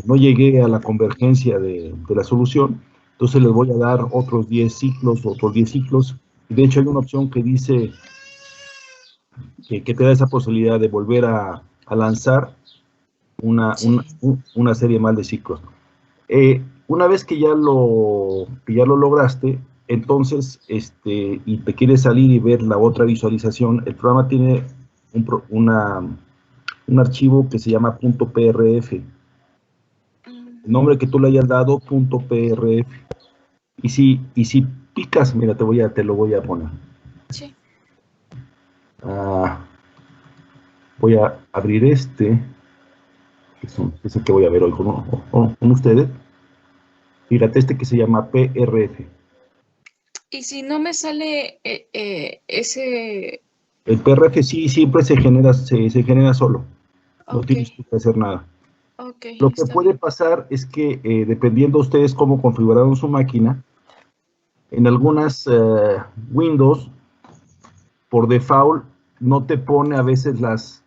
no llegué a la convergencia de la solución, entonces les voy a dar otros 10 ciclos, y de hecho hay una opción que dice que te da esa posibilidad de volver a lanzar una serie más de ciclos. Una vez que ya lo lograste, entonces, y te quieres salir y ver la otra visualización, el programa tiene un archivo que se llama .prf. El nombre que tú le hayas dado, .prf. Y si picas, mira, te lo voy a poner. Sí. Voy a abrir este, que es el que voy a ver hoy con ustedes. Fíjate, que se llama PRF. Y si no me sale ese... El PRF sí siempre se genera solo. No Okay. tienes que hacer nada. Okay, Lo que puede pasar es que, dependiendo ustedes cómo configuraron su máquina, en algunas Windows, por default, no te pone a veces las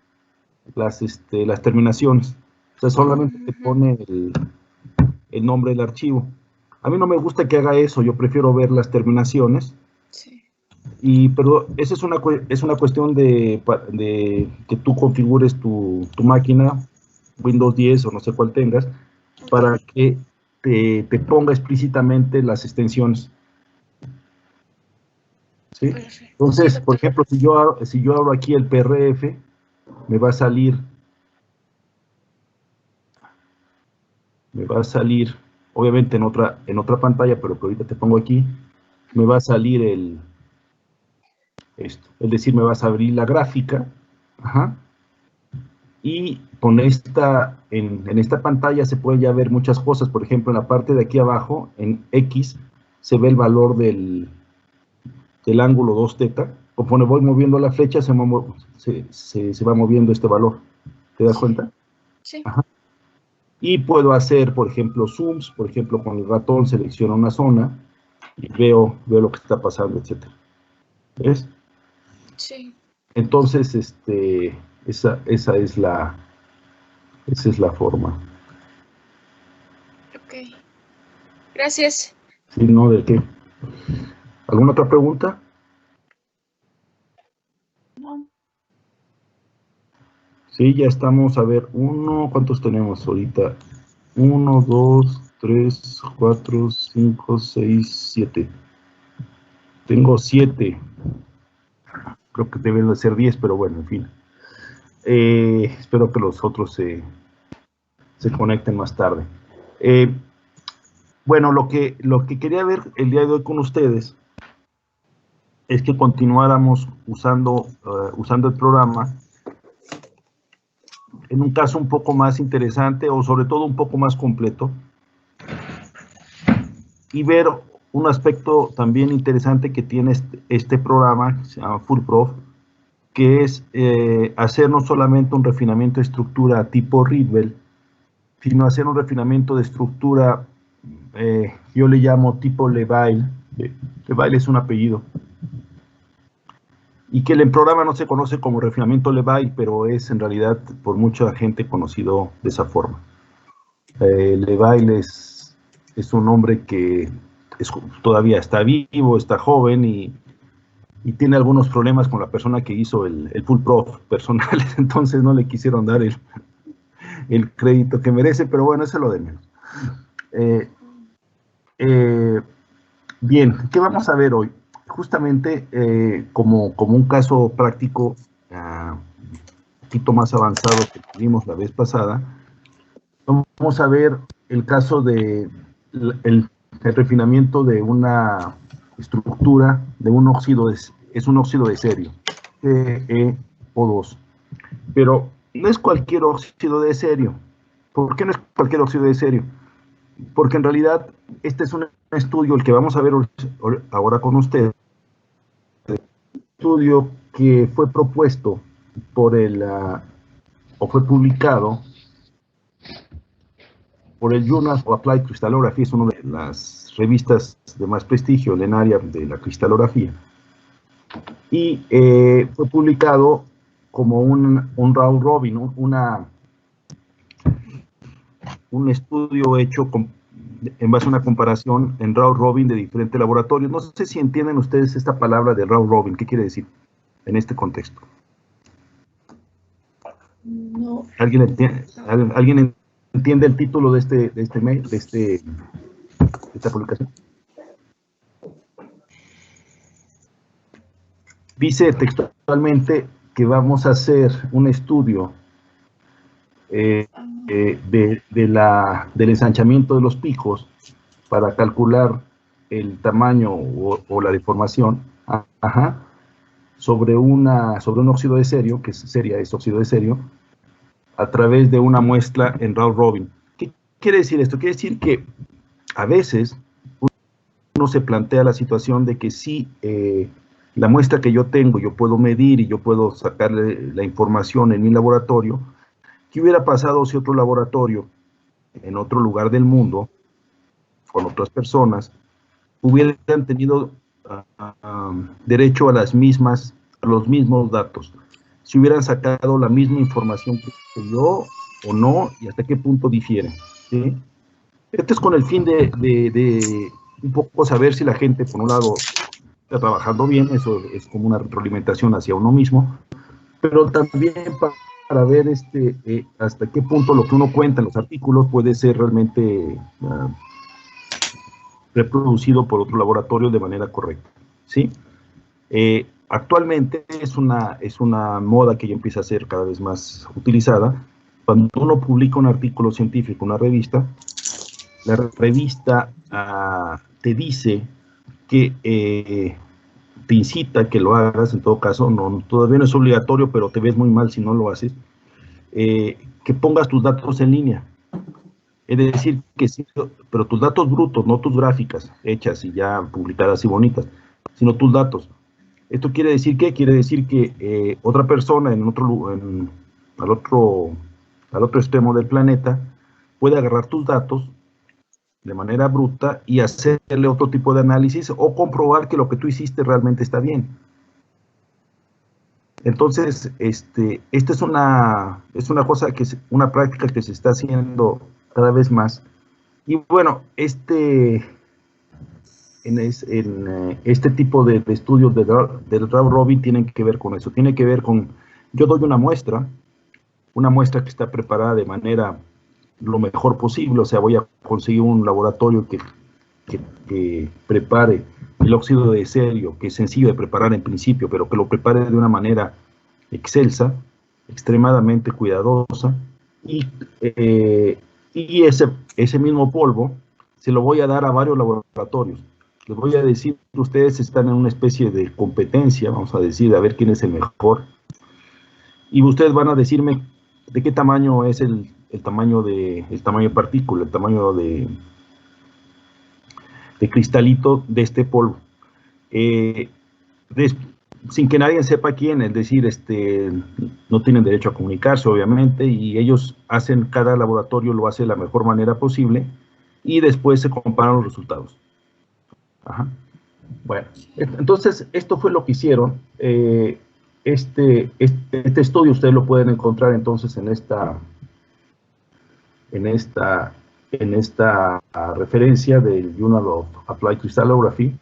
terminaciones. O sea, solamente te pone el nombre del archivo. A mí no me gusta que haga eso, yo prefiero ver las terminaciones. Sí. Pero esa es una cuestión de que tú configures tu máquina, Windows 10 o no sé cuál tengas, para que te ponga explícitamente las extensiones. ¿Sí? Entonces, por ejemplo, si yo abro aquí el PRF, me va a salir, obviamente en otra pantalla, pero que ahorita te pongo aquí, me va a salir esto. Es decir, me vas a abrir la gráfica, y con en esta pantalla se pueden ya ver muchas cosas. Por ejemplo, en la parte de aquí abajo, en X, se ve el valor del ángulo 2θ. Conforme voy moviendo la flecha, se va moviendo este valor. ¿Te das cuenta? Sí. Ajá. Y puedo hacer, por ejemplo, zooms. Por ejemplo, con el ratón selecciono una zona y veo lo que está pasando, etc. ¿Ves? Sí. Entonces, esa es la forma. Ok. Gracias. Sí, ¿no? ¿De qué? ¿Alguna otra pregunta? No. Sí, ya estamos, a ver, ¿cuántos tenemos ahorita? 1, 2, 3, 4, 5, 6, 7. Tengo 7. Creo que deben de ser 10, pero bueno, en fin. Espero que los otros se conecten más tarde. Bueno, lo que quería ver el día de hoy con ustedes es que continuáramos usando el programa en un caso un poco más interesante, o sobre todo un poco más completo, y ver un aspecto también interesante que tiene este programa, que se llama FullProf, que es hacer no solamente un refinamiento de estructura tipo Rietveld, sino hacer un refinamiento de estructura, yo le llamo tipo Leveille. Leveille es un apellido, y que el programa no se conoce como refinamiento Leveille, pero es en realidad por mucha gente conocido de esa forma. Leveille es un hombre que todavía está vivo, está joven, y tiene algunos problemas con la persona que hizo el FullProf personal, entonces no le quisieron dar el crédito que merece, pero bueno, eso es lo de menos. Bien, ¿qué vamos a ver hoy? Justamente como un caso práctico un poquito más avanzado que vimos la vez pasada, vamos a ver el caso de el refinamiento de una estructura de un óxido, es un óxido de cerio, CeO2. Pero no es cualquier óxido de cerio. ¿Por qué no es cualquier óxido de cerio? Porque en realidad este es un estudio, el que vamos a ver ahora con ustedes, un estudio que fue propuesto por o fue publicado por el Journal of Applied Crystallography, es una de las revistas de más prestigio en el área de la cristalografía, y fue publicado como un round robin, un estudio hecho en base a una comparación en round robin de diferentes laboratorios. No sé si entienden ustedes esta palabra de round robin, ¿qué quiere decir en este contexto? No. ¿Alguien entiende el título de esta publicación? Dice textualmente que vamos a hacer un estudio del ensanchamiento de los picos para calcular el tamaño o la deformación sobre un óxido de cerio, que es óxido de cerio, a través de una muestra en round robin. ¿Qué quiere decir esto? Quiere decir que a veces uno se plantea la situación de que si la muestra que yo tengo, yo puedo medir y yo puedo sacarle la información en mi laboratorio. ¿Qué hubiera pasado si otro laboratorio, en otro lugar del mundo, con otras personas, hubieran tenido derecho a los mismos datos? Si hubieran sacado la misma información que yo o no, y hasta qué punto difieren, ¿sí? Esto es con el fin de un poco saber si la gente, por un lado, está trabajando bien, eso es como una retroalimentación hacia uno mismo, pero también para ver hasta qué punto lo que uno cuenta en los artículos puede ser realmente reproducido por otro laboratorio de manera correcta, ¿sí? Actualmente es una moda que ya empieza a ser cada vez más utilizada. Cuando uno publica un artículo científico en una revista, la revista te dice que te incita a que lo hagas, en todo caso, todavía no es obligatorio, pero te ves muy mal si no lo haces, que pongas tus datos en línea. Es decir, que sí, pero tus datos brutos, no tus gráficas hechas y ya publicadas y bonitas, sino tus datos. ¿Esto quiere decir qué? Quiere decir que otra persona al otro extremo del planeta puede agarrar tus datos de manera bruta y hacerle otro tipo de análisis o comprobar que lo que tú hiciste realmente está bien. Entonces, esta es una cosa una práctica que se está haciendo cada vez más. Y bueno, este tipo de estudios del round robin tienen que ver con eso. Tiene que ver con, yo doy una muestra que está preparada de manera lo mejor posible, o sea, voy a conseguir un laboratorio que prepare el óxido de cerio, que es sencillo de preparar en principio, pero que lo prepare de una manera excelsa, extremadamente cuidadosa, y ese mismo polvo se lo voy a dar a varios laboratorios. Les voy a decir que ustedes están en una especie de competencia, vamos a decir, a ver quién es el mejor, y ustedes van a decirme de qué tamaño es el tamaño de partícula, el tamaño de cristalito de este polvo. Sin que nadie sepa quién, es decir, no tienen derecho a comunicarse, obviamente, y ellos cada laboratorio lo hace de la mejor manera posible, y después se comparan los resultados. Ajá. Bueno, entonces, esto fue lo que hicieron. Este estudio ustedes lo pueden encontrar entonces en esta referencia del Journal of Applied Crystallography,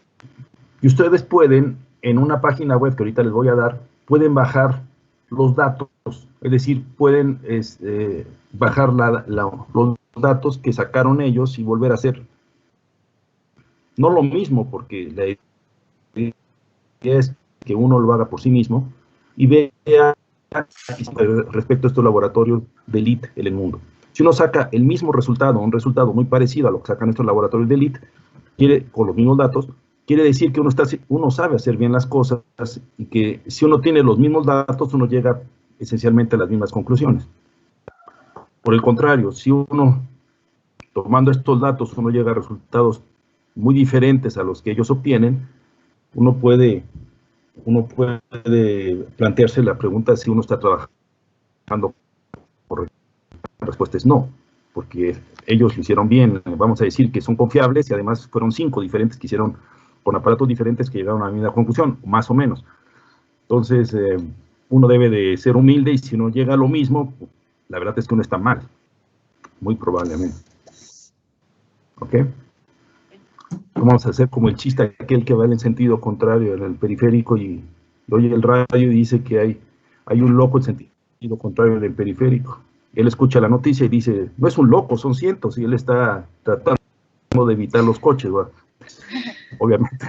y ustedes pueden, en una página web que ahorita les voy a dar, pueden bajar los datos, es decir, pueden bajar los datos que sacaron ellos y volver a hacer. No lo mismo, porque la idea es que uno lo haga por sí mismo y vea respecto a estos laboratorios de élite en el mundo. Si uno saca el mismo resultado, un resultado muy parecido a lo que sacan estos laboratorios de élite, con los mismos datos, quiere decir que uno sabe hacer bien las cosas, y que si uno tiene los mismos datos, uno llega esencialmente a las mismas conclusiones. Por el contrario, si uno, tomando estos datos, uno llega a resultados muy diferentes a los que ellos obtienen, uno puede plantearse la pregunta si uno está trabajando correctamente. La respuesta es no, porque ellos lo hicieron bien. Vamos a decir que son confiables, y además fueron 5 diferentes que hicieron con aparatos diferentes que llegaron a la misma conclusión, más o menos. Entonces, uno debe de ser humilde, y si uno llega a lo mismo, la verdad es que uno está mal. muy probablemente. ¿Ok? Vamos a hacer como el chiste aquel que va en el sentido contrario en el periférico y oye el radio y dice que hay un loco en sentido contrario en el periférico. Él escucha la noticia y dice, no es un loco, son cientos, y él está tratando de evitar los coches, ¿verdad? Obviamente.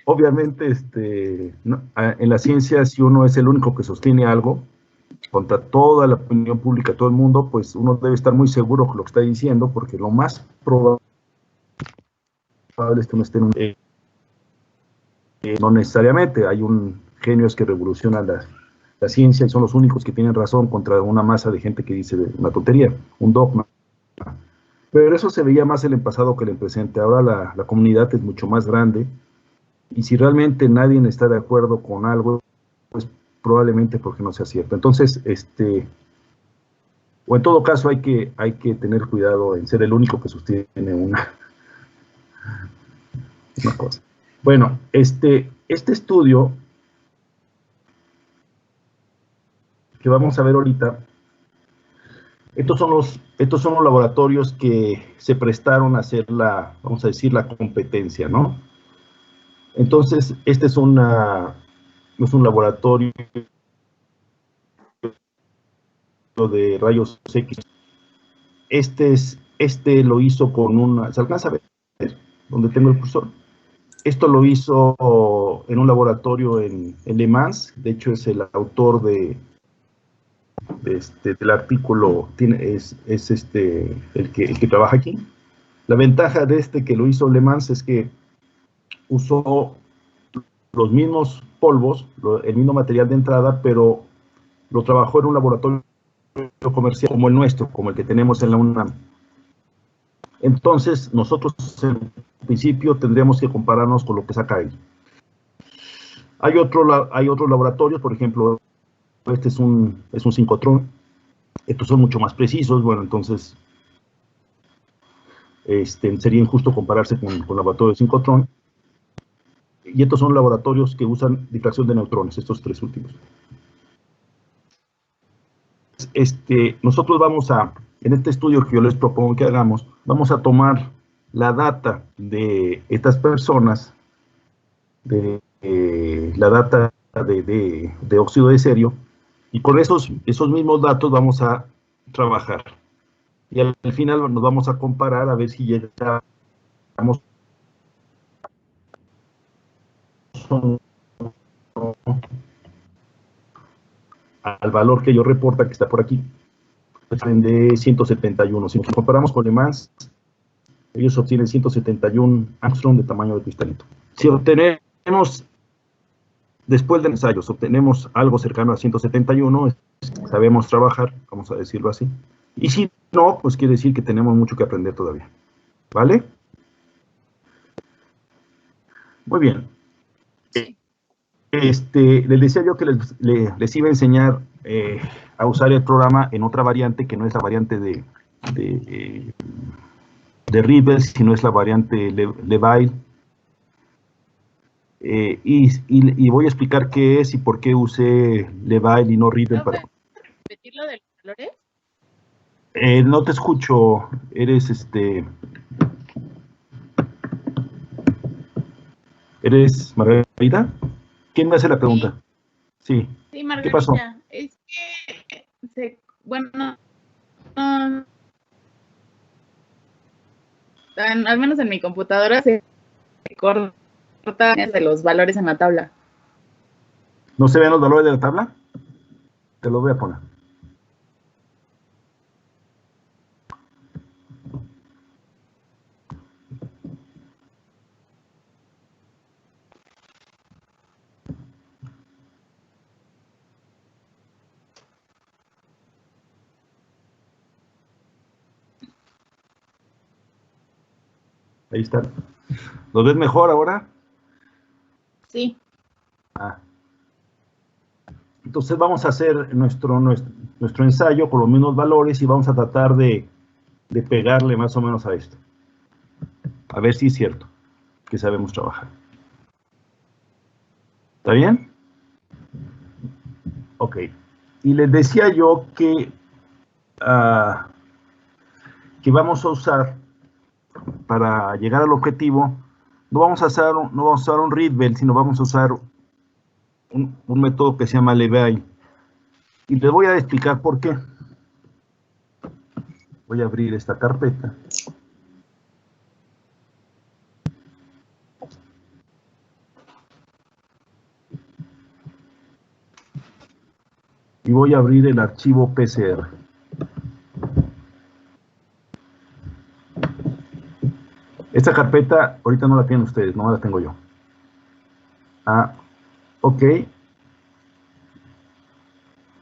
Obviamente, no, en la ciencia, si uno es el único que sostiene algo, contra toda la opinión pública, todo el mundo, pues uno debe estar muy seguro de lo que está diciendo, porque lo más probable es que no esté en un... no necesariamente, hay genios que revolucionan la ciencia y son los únicos que tienen razón contra una masa de gente que dice una tontería, un dogma. Pero eso se veía más en el pasado que en el presente. Ahora la comunidad es mucho más grande y si realmente nadie está de acuerdo con algo, pues probablemente porque no sea cierto. Entonces, o en todo caso hay que tener cuidado en ser el único que sostiene una cosa. Bueno, este estudio que vamos a ver ahorita, estos son los laboratorios que se prestaron a hacer vamos a decir, la competencia, ¿no? Entonces, este es un laboratorio de rayos X. Este lo hizo con ¿se alcanza a ver? Donde tengo el cursor. Esto lo hizo en un laboratorio en Le Mans. De hecho, es el autor del artículo, es el que trabaja aquí. La ventaja de que lo hizo Le Mans es que usó los mismos polvos, el mismo material de entrada, pero lo trabajó en un laboratorio comercial como el nuestro, como el que tenemos en la UNAM. Entonces, nosotros en principio tendríamos que compararnos con lo que saca él. Hay otros laboratorios, por ejemplo, este es un sincrotrón. Estos son mucho más precisos, bueno, entonces sería injusto compararse con el laboratorio de sincrotrón. Y estos son laboratorios que usan difracción de neutrones, estos tres últimos. Nosotros en este estudio que yo les propongo que hagamos, vamos a tomar la data de estas personas, la data de óxido de cerio, y con esos mismos datos vamos a trabajar. Y al final nos vamos a comparar a ver si llegamos al valor que ellos reportan que está por aquí, de 171. Si nos comparamos con Le Mans, ellos obtienen 171 Armstrong de tamaño de cristalito. Si obtenemos, después de ensayos, obtenemos algo cercano a 171, sabemos trabajar, vamos a decirlo así. Y si no, pues quiere decir que tenemos mucho que aprender todavía. ¿Vale? Muy bien. Sí. Les decía yo que les iba a enseñar a usar el programa en otra variante que no es la variante de Ribble, sino es la variante Levile. Y voy a explicar qué es y por qué usé Levile y no Ribble. ¿Puedes repetir lo de los valores? No te escucho. ¿Eres Margarita? ¿Quién me hace la pregunta? Sí. Sí, Margarita. ¿Qué pasó? Es que, al menos en mi computadora se corta de los valores en la tabla. ¿No se ven los valores de la tabla? Te los voy a poner. Ahí está. ¿Los ves mejor ahora? Sí. Entonces vamos a hacer nuestro ensayo con los mismos valores y vamos a tratar de pegarle más o menos a esto. A ver si es cierto que sabemos trabajar. ¿Está bien? Ok. Y les decía yo que que vamos a usar para llegar al objetivo. No vamos a usar un readbell, sino vamos a usar un método que se llama Levine. Y les voy a explicar por qué. Voy a abrir esta carpeta. Y voy a abrir el archivo PCR. Esta carpeta ahorita no la tienen ustedes, no la tengo yo. Ok.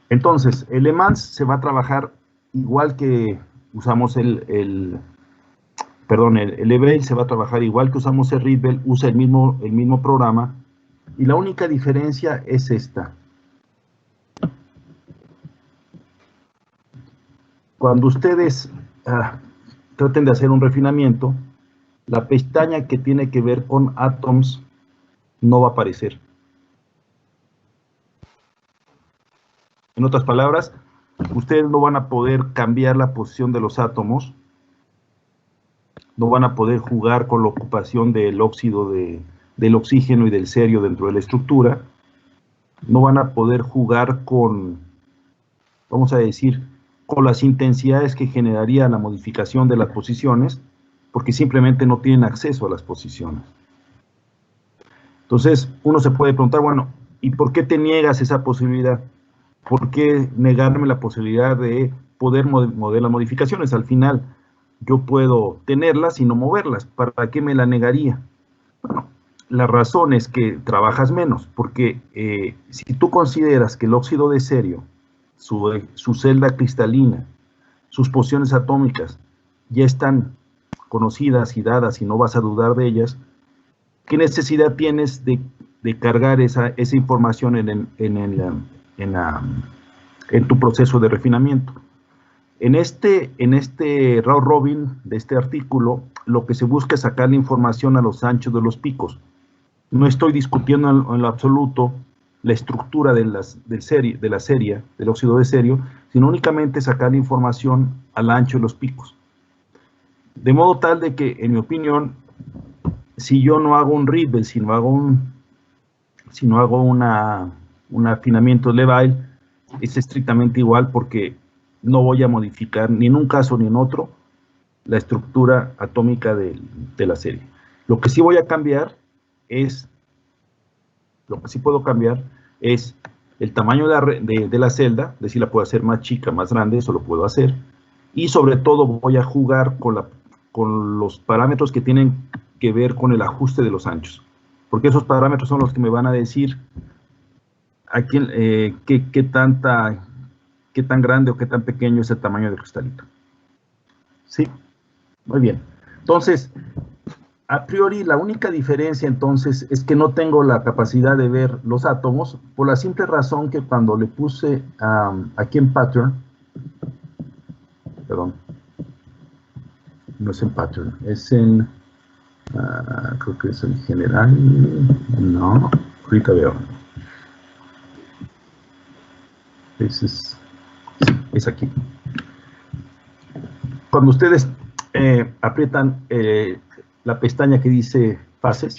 Entonces, el EMANS se va a trabajar igual que usamos el Levine se va a trabajar igual que usamos el readbell, usa el mismo programa, y la única diferencia es esta. Cuando ustedes traten de hacer un refinamiento, la pestaña que tiene que ver con Atoms no va a aparecer. En otras palabras, ustedes no van a poder cambiar la posición de los átomos, no van a poder jugar con la ocupación del óxido del oxígeno y del cerio dentro de la estructura, no van a poder jugar con, vamos a decir, con las intensidades que generaría la modificación de las posiciones, porque simplemente no tienen acceso a las posiciones. Entonces, uno se puede preguntar, bueno, ¿y por qué te niegas esa posibilidad? ¿Por qué negarme la posibilidad de poder mover las modificaciones? Al final, yo puedo tenerlas y no moverlas. ¿Para qué me la negaría? Bueno, la razón es que trabajas menos, porque si tú consideras que el óxido de cerio, su celda cristalina, sus posiciones atómicas, ya están conocidas y dadas y no vas a dudar de ellas, ¿qué necesidad tienes de cargar esa información en tu proceso de refinamiento? En este round robin de este artículo, lo que se busca es sacar la información a los anchos de los picos. No estoy discutiendo en lo absoluto la estructura del óxido de cerio, sino únicamente sacar la información al ancho de los picos. De modo tal de que, en mi opinión, si yo no hago un readbell, si no hago un afinamiento Levine, es estrictamente igual, porque no voy a modificar ni en un caso ni en otro la estructura atómica de la serie. Lo que sí voy a cambiar es, el tamaño de la celda, es decir, la puedo hacer más chica, más grande, eso lo puedo hacer, y sobre todo voy a jugar con los parámetros que tienen que ver con el ajuste de los anchos, porque esos parámetros son los que me van a decir qué tan grande o qué tan pequeño es el tamaño del cristalito. ¿Sí? Muy bien. Entonces, a priori, la única diferencia entonces es que no tengo la capacidad de ver los átomos, por la simple razón que cuando le puse aquí en pattern, perdón, no es en pattern, es en, creo que es en general, no, ahorita veo. Es aquí. Cuando ustedes aprietan la pestaña que dice fases,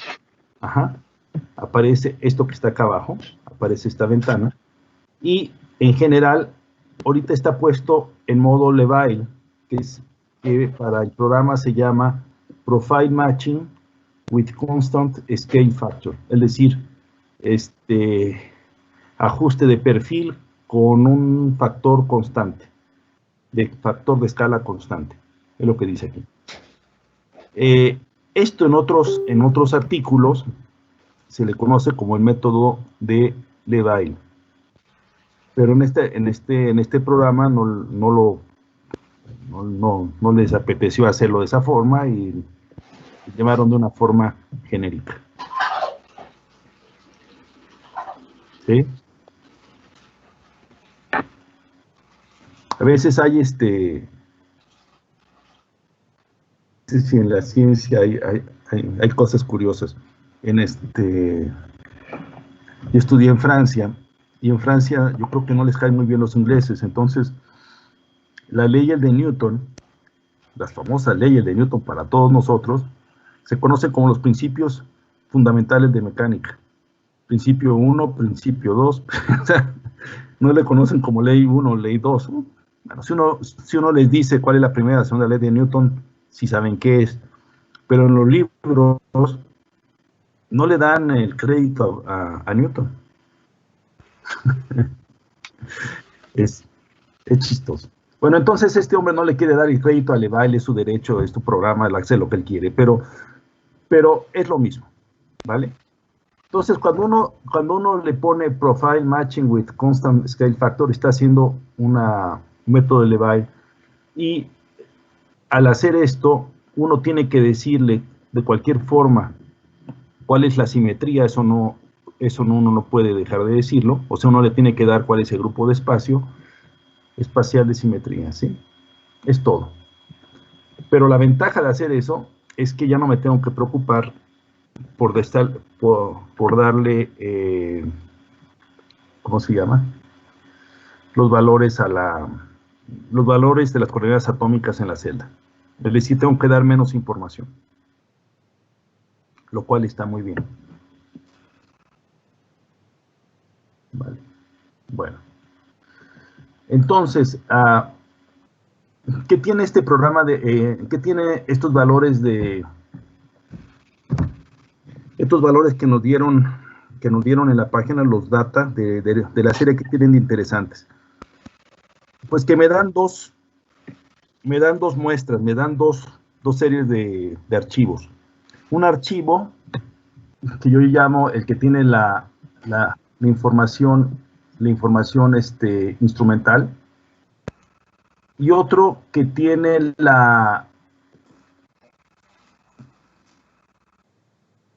aparece esto que está acá abajo, aparece esta ventana, y en general, ahorita está puesto en modo Levine, que para el programa se llama Profile Matching with Constant Scale Factor, es decir, ajuste de perfil con un factor constante, factor de escala constante, es lo que dice aquí. Esto en otros artículos se le conoce como el método de Levine, pero en este programa no les apeteció hacerlo de esa forma y llamaron de una forma genérica. ¿Sí? A veces hay en la ciencia hay cosas curiosas. Yo estudié en Francia, y en Francia yo creo que no les caen muy bien los ingleses, entonces la ley de Newton las famosas leyes de Newton para todos nosotros, se conocen como los principios fundamentales de mecánica. Principio 1, principio 2, o sea, no le conocen como ley 1 o ley 2. Bueno, si uno les dice cuál es la primera y la segunda ley de Newton, sí saben qué es, pero en los libros no le dan el crédito a Newton. es chistoso. Bueno, entonces este hombre no le quiere dar el crédito a Leibniz, es su derecho, es tu programa, él hace lo que él quiere, pero es lo mismo, ¿vale? Entonces, cuando uno le pone Profile Matching with Constant Scale Factor, está haciendo un método de Leibniz, y al hacer esto, uno tiene que decirle de cualquier forma cuál es la simetría, eso uno no puede dejar de decirlo, o sea, uno le tiene que dar cuál es el grupo de espacial de simetría, ¿sí? Es todo. Pero la ventaja de hacer eso es que ya no me tengo que preocupar por darle, ¿cómo se llama? Los valores de las coordenadas atómicas en la celda. Es decir, tengo que dar menos información, lo cual está muy bien. Vale. Bueno. Entonces, ¿qué tiene este programa qué tiene estos valores que nos dieron en la página, los data de la serie que tienen de interesantes? Pues que me dan dos muestras, me dan dos series de archivos. Un archivo que yo llamo el que tiene la información instrumental, y otro que tiene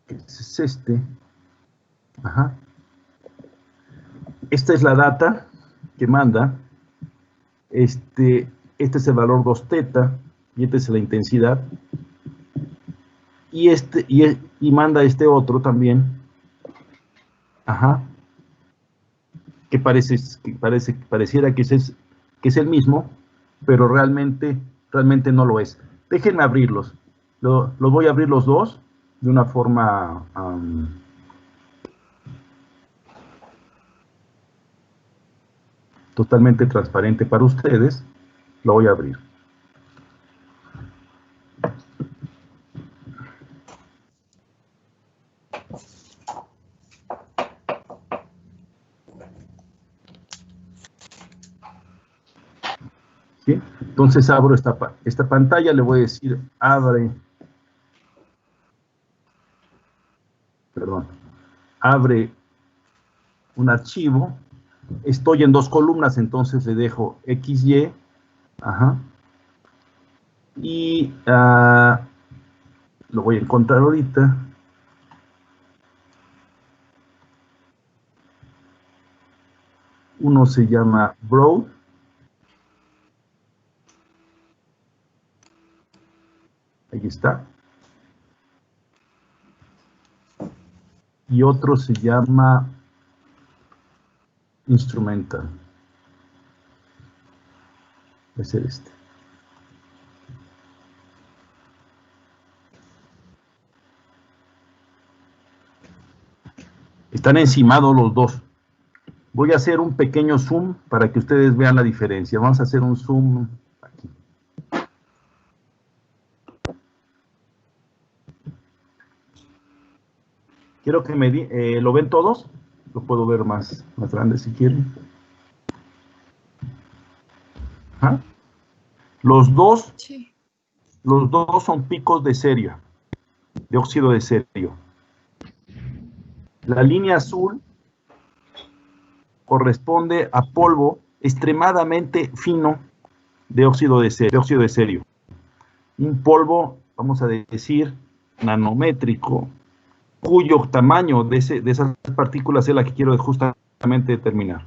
es este. Ajá. Esta es la data que manda. Este es el valor 2 teta, y esta es la intensidad. Y manda este otro también. Ajá. Que pareciera que es el mismo, pero realmente no lo es. Déjenme abrirlos. Los voy a abrir los dos de una forma totalmente transparente para ustedes. Lo voy a abrir. ¿Sí? Entonces abro esta pantalla, le voy a decir abre un archivo. Estoy en dos columnas, entonces le dejo XY. Ajá. Y lo voy a encontrar ahorita. Uno se llama Broad. Ahí está. Y otro se llama Instrumental. Va a ser este. Están encimados los dos. Voy a hacer un pequeño zoom para que ustedes vean la diferencia. Vamos a hacer un zoom aquí. Quiero que ¿lo ven todos? Lo puedo ver más grande si quieren. ¿Ah? Los dos son picos de cerio, de óxido de cerio. La línea azul corresponde a polvo extremadamente fino de óxido de cerio. Un polvo, vamos a decir, nanométrico, cuyo tamaño de esas partículas es la que quiero justamente determinar.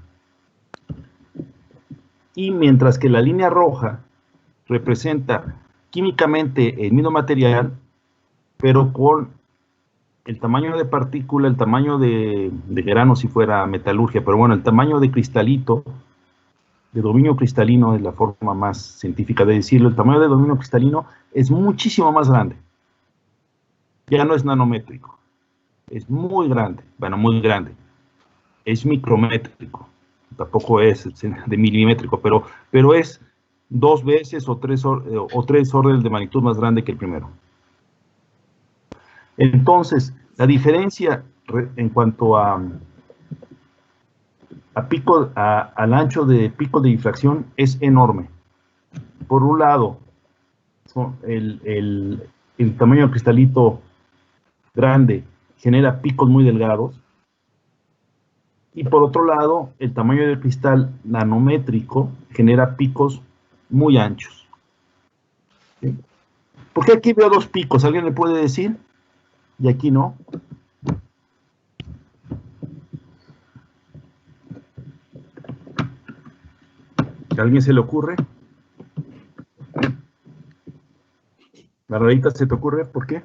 Y mientras que la línea roja representa químicamente el mismo material, pero con el tamaño de partícula, el tamaño de grano si fuera metalurgia, pero bueno, el tamaño de cristalito de dominio cristalino es la forma más científica de decirlo. El tamaño de dominio cristalino es muchísimo más grande. Ya no es nanométrico. Es muy grande. Bueno, muy grande. Es micrométrico. Tampoco es de milimétrico, pero es 2 veces o 3 órdenes de magnitud más grande que el primero. Entonces, la diferencia en cuanto al ancho de pico de difracción es enorme. Por un lado, el tamaño del cristalito grande genera picos muy delgados, y por otro lado, el tamaño del cristal nanométrico genera picos muy anchos. ¿Sí? ¿Por qué aquí veo 2 picos? ¿Alguien me puede decir? Y aquí no. ¿A alguien se le ocurre? Margarita, ¿se te ocurre? ¿Por qué?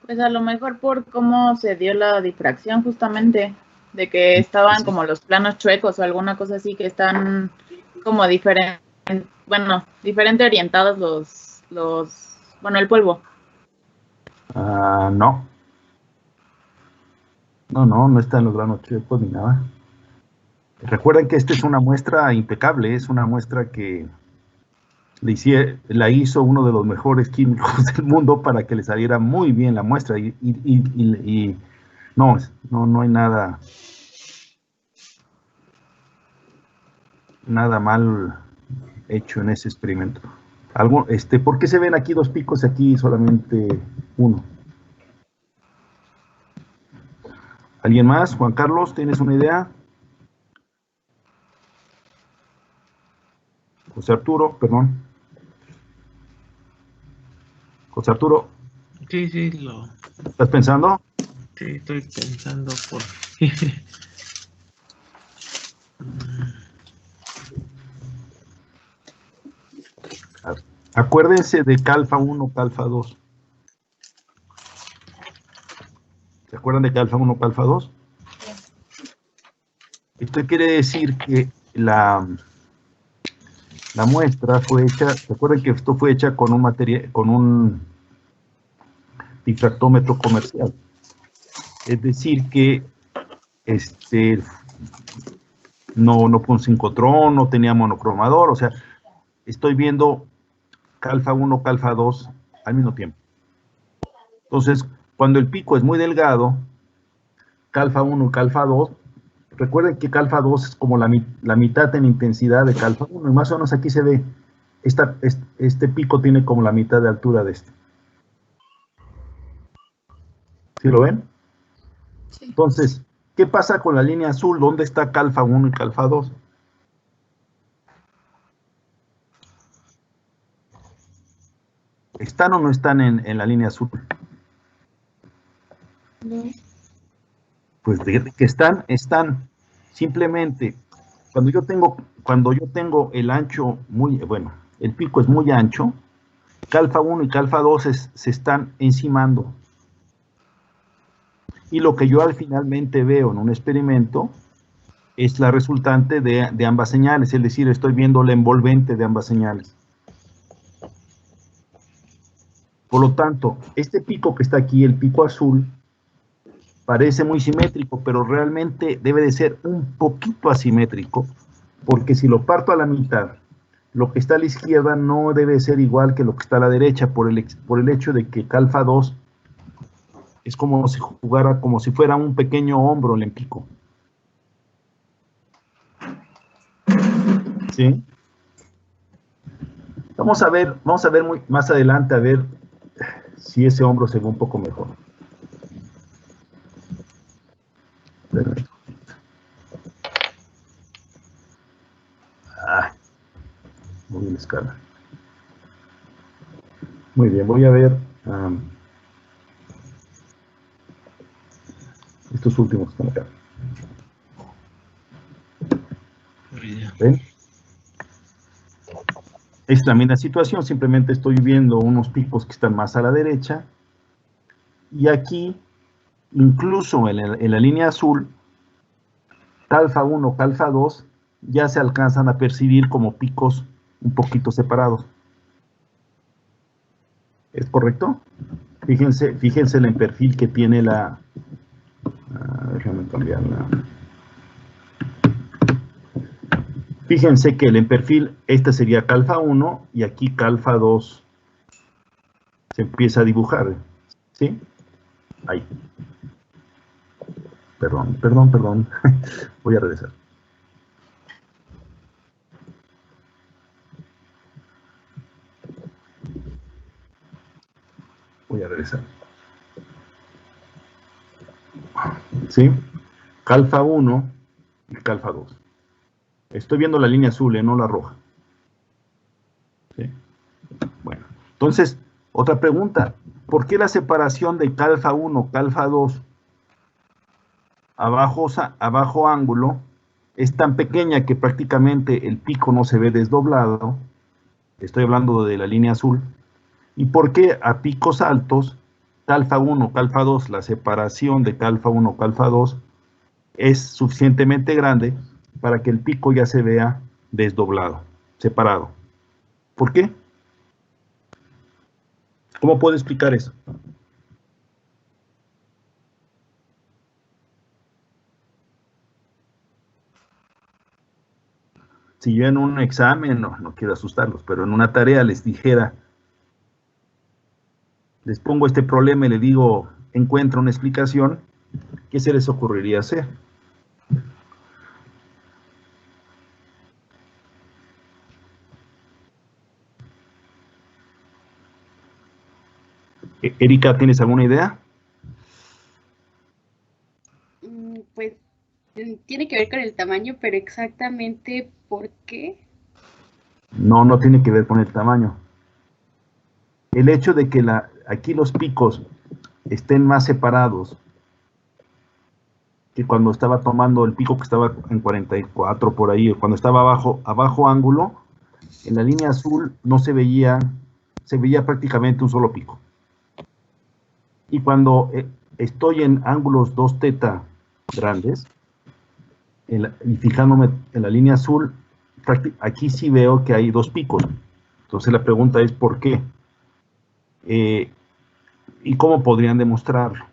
Pues a lo mejor por cómo se dio la difracción justamente, de que estaban como los planos chuecos o alguna cosa así, que están como diferente orientados el polvo. No. No están los granos chuecos ni nada. Recuerden que esta es una muestra impecable, es una muestra que la hizo uno de los mejores químicos del mundo para que le saliera muy bien la muestra, y no hay nada mal hecho en ese experimento. ¿Por qué se ven aquí 2 picos y aquí solamente 1? ¿Alguien más? Juan Carlos, ¿tienes una idea? José Arturo, perdón. José Arturo. Sí, ¿Estás pensando? Sí, estoy pensando por... Acuérdense de Calfa 1, Calfa 2. ¿Se acuerdan de Calfa 1, Calfa 2? Esto quiere decir que la muestra fue hecha, ¿se acuerdan que esto fue hecha con un difractómetro comercial? Es decir que no fue un sincrotrón, no tenía monocromador, o sea, estoy viendo Calfa 1, Calfa 2 al mismo tiempo. Entonces, cuando el pico es muy delgado, Calfa 1 y Calfa 2, recuerden que Calfa 2 es como la mitad en intensidad de Calfa 1, y más o menos aquí se ve, este pico tiene como la mitad de altura de este. ¿Sí lo ven? Sí. Entonces, ¿qué pasa con la línea azul? ¿Dónde está Calfa 1 y Calfa 2? ¿Están o no están en la línea azul? No. Pues de que están. Simplemente, cuando yo tengo el ancho el pico es muy ancho, Calfa 1 y Calfa 2 se están encimando. Y lo que yo finalmente veo en un experimento es la resultante de ambas señales, es decir, estoy viendo la envolvente de ambas señales. Por lo tanto, este pico que está aquí, el pico azul, parece muy simétrico, pero realmente debe de ser un poquito asimétrico, porque si lo parto a la mitad, lo que está a la izquierda no debe ser igual que lo que está a la derecha, por el hecho de que Calfa 2 es como si jugara, como si fuera un pequeño hombro en el pico. ¿Sí? Vamos a ver más adelante, a ver si ese hombro se ve un poco mejor. Muy bien, escala. Muy bien, voy a ver estos últimos que están acá. ¿Ven? Es también la situación, simplemente estoy viendo unos picos que están más a la derecha, y aquí incluso en la línea azul, calfa 1, calfa 2, ya se alcanzan a percibir como picos un poquito separados. ¿Es correcto? Fíjense el perfil que tiene la... déjame cambiarla. Fíjense que el en perfil, este sería calfa 1 y aquí calfa 2 se empieza a dibujar, ¿sí? Ahí. Perdón. Voy a regresar. ¿Sí? Calfa 1 y calfa 2. Estoy viendo la línea azul, no la roja. ¿Sí? Bueno, entonces, otra pregunta. ¿Por qué la separación de calfa 1, calfa 2 abajo ángulo es tan pequeña que prácticamente el pico no se ve desdoblado? Estoy hablando de la línea azul. ¿Y por qué a picos altos, calfa 1, calfa 2, la separación de calfa 1, calfa 2 es suficientemente grande para que el pico ya se vea desdoblado, separado? ¿Por qué? ¿Cómo puedo explicar eso? Si yo en un examen, no quiero asustarlos, pero en una tarea les dijera, les pongo este problema y le digo, encuentra una explicación, ¿qué se les ocurriría hacer? Erika, ¿tienes alguna idea? Pues tiene que ver con el tamaño, pero exactamente por qué. No tiene que ver con el tamaño. El hecho de que aquí los picos estén más separados que cuando estaba tomando el pico que estaba en 44 por ahí, o cuando estaba abajo ángulo, en la línea azul no se veía prácticamente un solo pico. Y cuando estoy en ángulos 2θ grandes, y fijándome en la línea azul, aquí sí veo que hay dos picos. Entonces la pregunta es ¿por qué? ¿Y cómo podrían demostrarlo?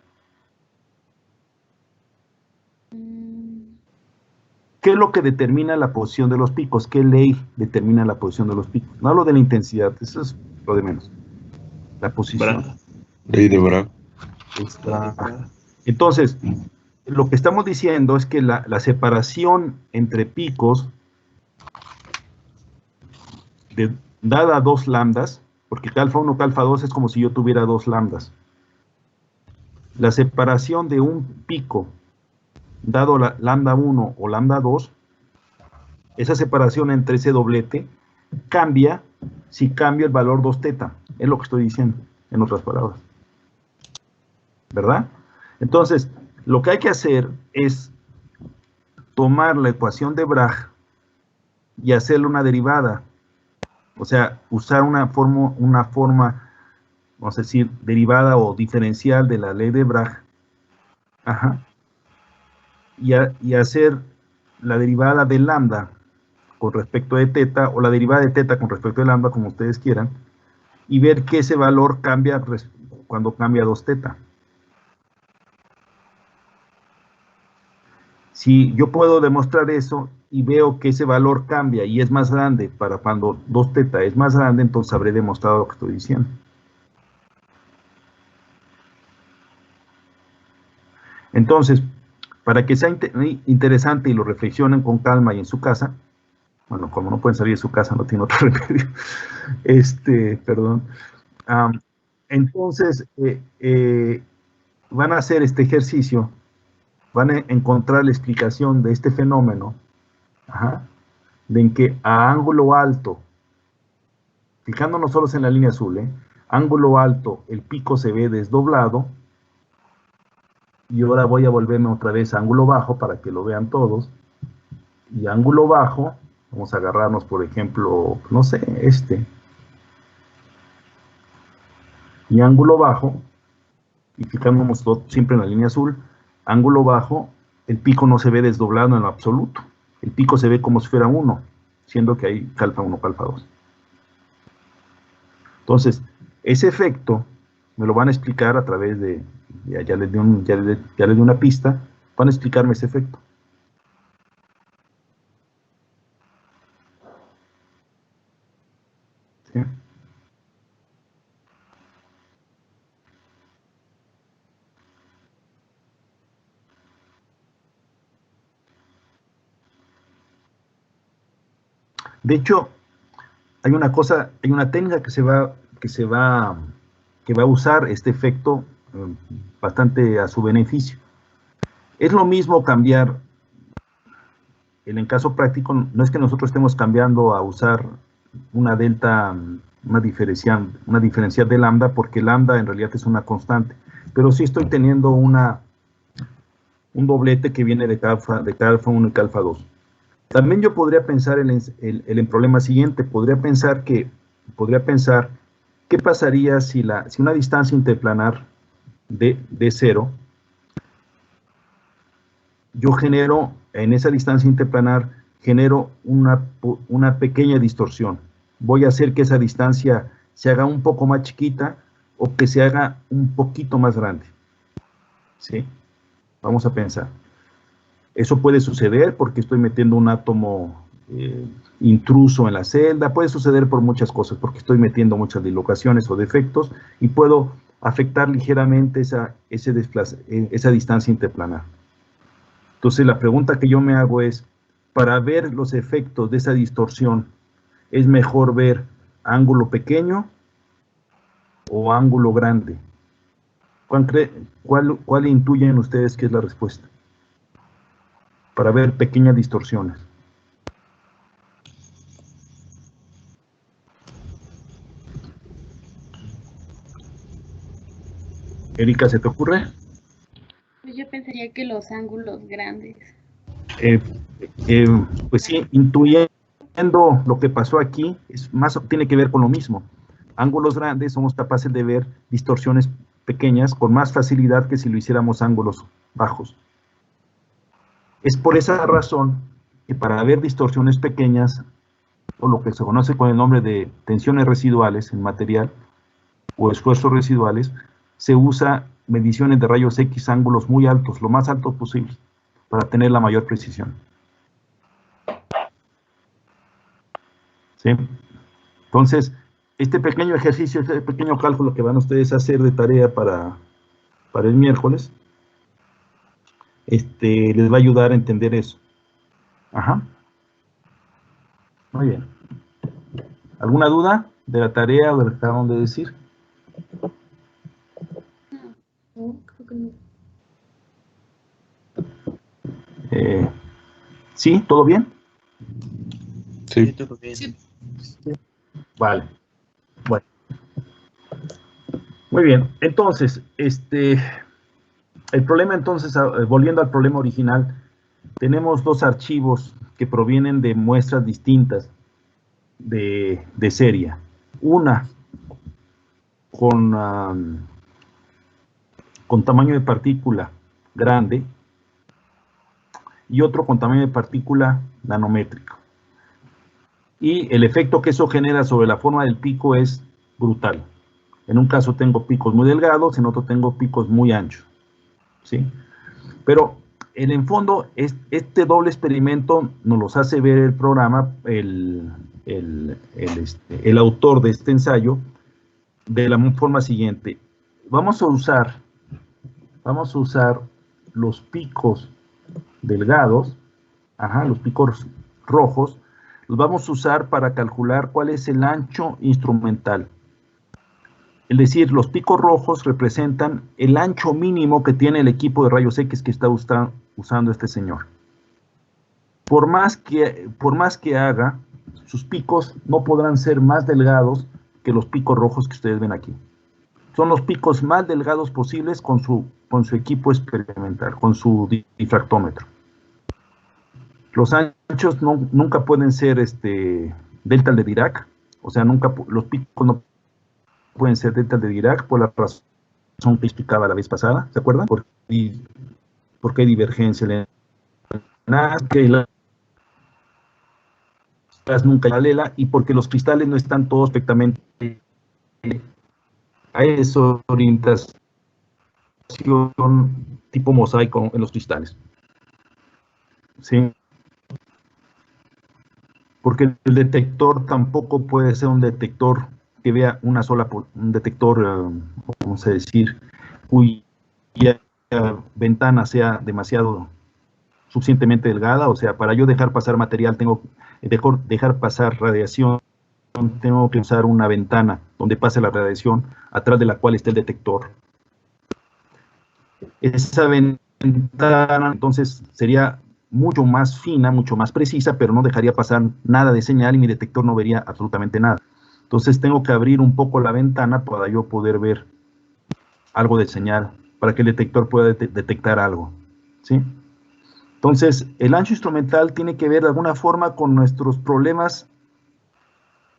¿Qué es lo que determina la posición de los picos? ¿Qué ley determina la posición de los picos? No hablo de la intensidad, eso es lo de menos. La posición. Ley de Bragg. Entonces, lo que estamos diciendo es que la separación entre picos, dada 2 lambdas, porque calfa 1, calfa 2 es como si yo tuviera 2 lambdas. La separación de un pico, dado la lambda 1 o lambda 2, esa separación entre ese doblete cambia si cambio el valor 2θ. Es lo que estoy diciendo, en otras palabras. ¿Verdad? Entonces, lo que hay que hacer es tomar la ecuación de Bragg y hacerle una derivada. O sea, usar una forma, vamos a decir, derivada o diferencial de la ley de Bragg. Ajá. Y hacer la derivada de lambda con respecto de θ, o la derivada de θ con respecto de lambda, como ustedes quieran, y ver que ese valor cambia cuando cambia 2θ. Si yo puedo demostrar eso y veo que ese valor cambia y es más grande para cuando 2θ es más grande, entonces habré demostrado lo que estoy diciendo. Entonces, para que sea interesante y lo reflexionen con calma y en su casa, bueno, como no pueden salir de su casa, no tiene otro remedio, perdón. Entonces, van a hacer este ejercicio, van a encontrar la explicación de este fenómeno, de en que a ángulo alto, fijándonos solo en la línea azul, ángulo alto, el pico se ve desdoblado, y ahora voy a volverme otra vez a ángulo bajo para que lo vean todos, y ángulo bajo, vamos a agarrarnos por ejemplo, no sé, y ángulo bajo, y fijándonos siempre en la línea azul, ángulo bajo, el pico no se ve desdoblado en lo absoluto. El pico se ve como si fuera 1, siendo que hay calfa 1, calfa 2. Entonces, ese efecto me lo van a explicar a través de, ya les di una pista, van a explicarme ese efecto. ¿Sí? De hecho, hay una técnica que va a usar este efecto bastante a su beneficio. Es lo mismo cambiar, en caso práctico, no es que nosotros estemos cambiando a usar una delta, una diferencial de lambda, porque lambda en realidad es una constante, pero sí estoy teniendo un doblete que viene de calfa 1 y calfa 2. También yo podría pensar en el problema siguiente, podría pensar qué pasaría si una distancia interplanar de 0, yo genero, en esa distancia interplanar, genero una pequeña distorsión. Voy a hacer que esa distancia se haga un poco más chiquita o que se haga un poquito más grande. ¿Sí? Vamos a pensar. Eso puede suceder porque estoy metiendo un átomo intruso en la celda, puede suceder por muchas cosas, porque estoy metiendo muchas dislocaciones o defectos y puedo afectar ligeramente esa distancia interplanar. Entonces la pregunta que yo me hago es, para ver los efectos de esa distorsión, ¿es mejor ver ángulo pequeño o ángulo grande? ¿Cuál intuyen ustedes que es la respuesta? Para ver pequeñas distorsiones. Erika, ¿se te ocurre? Pues yo pensaría que los ángulos grandes. Pues sí, intuyendo lo que pasó aquí, tiene que ver con lo mismo. Ángulos grandes somos capaces de ver distorsiones pequeñas con más facilidad que si lo hiciéramos ángulos bajos. Es por esa razón que para ver distorsiones pequeñas, o lo que se conoce con el nombre de tensiones residuales en material, o esfuerzos residuales, se usa mediciones de rayos X ángulos muy altos, lo más altos posible, para tener la mayor precisión. ¿Sí? Entonces, este pequeño ejercicio, este pequeño cálculo que van ustedes a hacer de tarea para el miércoles, les va a ayudar a entender eso. Ajá. Muy bien. ¿Alguna duda de la tarea o de lo que acaban de decir? No, creo que no. ¿Sí? ¿Todo bien? Sí, todo bien. Sí. Vale. Bueno. Muy bien. Entonces, el problema entonces, volviendo al problema original, tenemos dos archivos que provienen de muestras distintas de serie. Una con tamaño de partícula grande y otro con tamaño de partícula nanométrico. Y el efecto que eso genera sobre la forma del pico es brutal. En un caso tengo picos muy delgados, en otro tengo picos muy anchos. ¿Sí? Pero en el fondo, este doble experimento nos los hace ver el programa, el autor de este ensayo, de la forma siguiente. Vamos a usar los picos delgados, los picos rojos, los vamos a usar para calcular cuál es el ancho instrumental. Es decir, los picos rojos representan el ancho mínimo que tiene el equipo de rayos X que está usando este señor. Por más que haga, sus picos no podrán ser más delgados que los picos rojos que ustedes ven aquí. Son los picos más delgados posibles con su equipo experimental, con su difractómetro. Los anchos nunca pueden ser delta de Dirac, o sea, los picos no pueden ser delta de Dirac por la razón que explicaba la vez pasada, ¿se acuerdan? ¿Por qué hay divergencia? Que las nunca paralela y porque los cristales no están todos perfectamente a esa orientación tipo mosaico en los cristales. ¿Sí? Porque el detector tampoco puede ser un detector que vea una sola, un detector, vamos a decir, cuya ventana sea demasiado suficientemente delgada, o sea, para yo dejar pasar material, tengo que dejar pasar radiación, tengo que usar una ventana donde pase la radiación, atrás de la cual está el detector. Esa ventana, entonces, sería mucho más fina, mucho más precisa, pero no dejaría pasar nada de señal y mi detector no vería absolutamente nada. Entonces, tengo que abrir un poco la ventana para yo poder ver algo de señal, para que el detector pueda detectar algo, ¿sí? Entonces, el ancho instrumental tiene que ver de alguna forma con nuestros problemas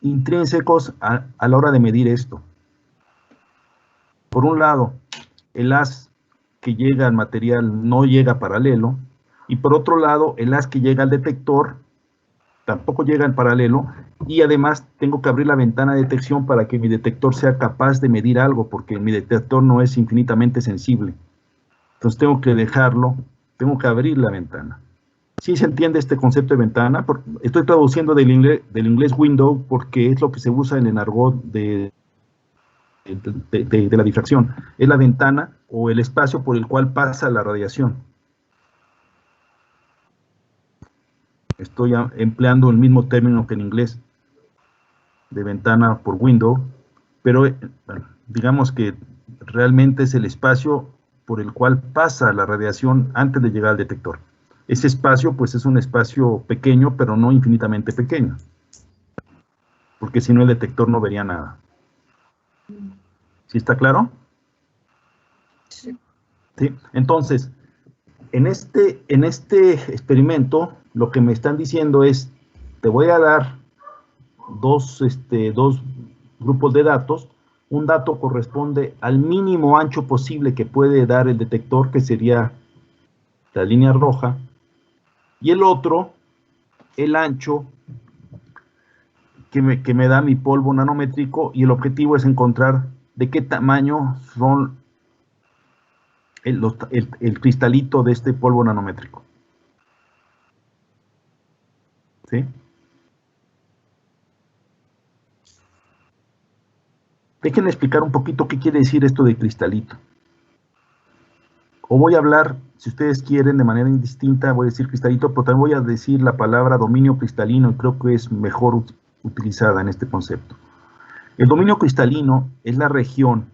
intrínsecos a la hora de medir esto. Por un lado, el haz que llega al material no llega paralelo, y por otro lado, el haz que llega al detector tampoco llega en paralelo, y además tengo que abrir la ventana de detección para que mi detector sea capaz de medir algo, porque mi detector no es infinitamente sensible. Entonces tengo que dejarlo, tengo que abrir la ventana. ¿Sí se entiende este concepto de ventana? Estoy traduciendo del inglés window porque es lo que se usa en el argot de la difracción. Es la ventana o el espacio por el cual pasa la radiación. Estoy empleando el mismo término que en inglés, de ventana por window, pero digamos que realmente es el espacio por el cual pasa la radiación antes de llegar al detector. Ese espacio, pues, es un espacio pequeño, pero no infinitamente pequeño, porque si no el detector no vería nada. ¿Sí está claro? Sí. ¿Sí? Entonces, en este experimento, lo que me están diciendo es, te voy a dar dos grupos de datos. Un dato corresponde al mínimo ancho posible que puede dar el detector, que sería la línea roja, y el otro, el ancho que me da mi polvo nanométrico, y el objetivo es encontrar de qué tamaño son el cristalito de este polvo nanométrico. ¿Sí? Déjenme explicar un poquito qué quiere decir esto de cristalito. O voy a hablar, si ustedes quieren, de manera indistinta, voy a decir cristalito, pero también voy a decir la palabra dominio cristalino, y creo que es mejor utilizada en este concepto. El dominio cristalino es la región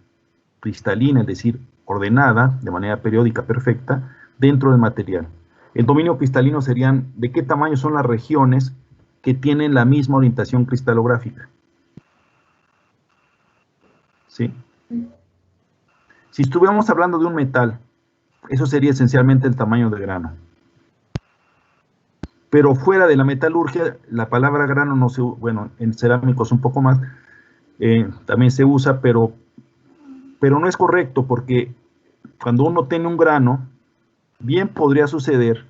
cristalina, es decir, ordenada, de manera periódica perfecta, dentro del material. El dominio cristalino serían de qué tamaño son las regiones que tienen la misma orientación cristalográfica. ¿Sí? Si estuviéramos hablando de un metal, eso sería esencialmente el tamaño del grano. Pero fuera de la metalurgia, la palabra grano no se usa, bueno, en cerámicos un poco más, también se usa, pero no es correcto, porque cuando uno tiene un grano, bien podría suceder,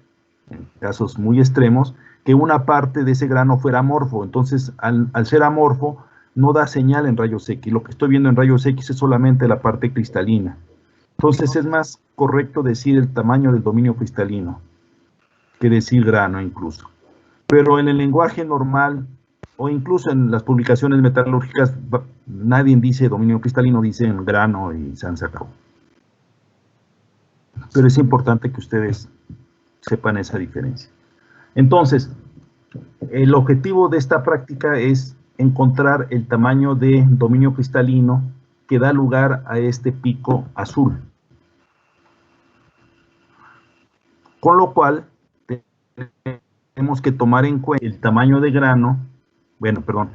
en casos muy extremos, que una parte de ese grano fuera amorfo. Entonces, al ser amorfo, no da señal en rayos X. Lo que estoy viendo en rayos X es solamente la parte cristalina. Entonces, es más correcto decir el tamaño del dominio cristalino que decir grano incluso. Pero en el lenguaje normal, o incluso en las publicaciones metalúrgicas, nadie dice dominio cristalino, dicen grano y se han sacado. Pero es importante que ustedes sepan esa diferencia. Entonces, el objetivo de esta práctica es encontrar el tamaño de dominio cristalino que da lugar a este pico azul. Con lo cual, tenemos que tomar en cuenta el tamaño de grano, bueno, perdón,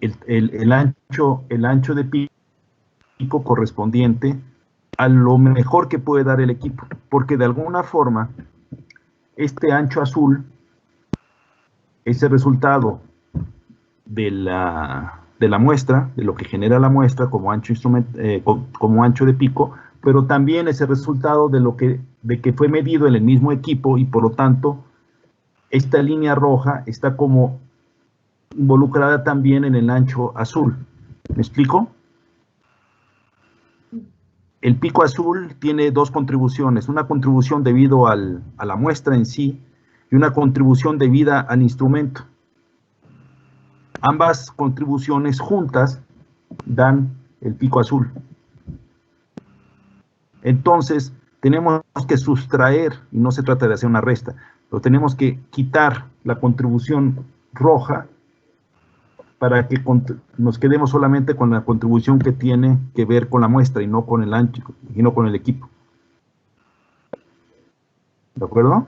el ancho de pico correspondiente a lo mejor que puede dar el equipo, porque de alguna forma este ancho azul es el resultado de la muestra, de lo que genera la muestra como ancho de pico, pero también es el resultado de que fue medido en el mismo equipo y por lo tanto esta línea roja está como involucrada también en el ancho azul. ¿Me explico? El pico azul tiene dos contribuciones, una contribución debido a la muestra en sí y una contribución debida al instrumento. Ambas contribuciones juntas dan el pico azul. Entonces, tenemos que sustraer, y no se trata de hacer una resta, pero tenemos que quitar la contribución roja para que nos quedemos solamente con la contribución que tiene que ver con la muestra y no con el ancho, y no con el equipo. ¿De acuerdo?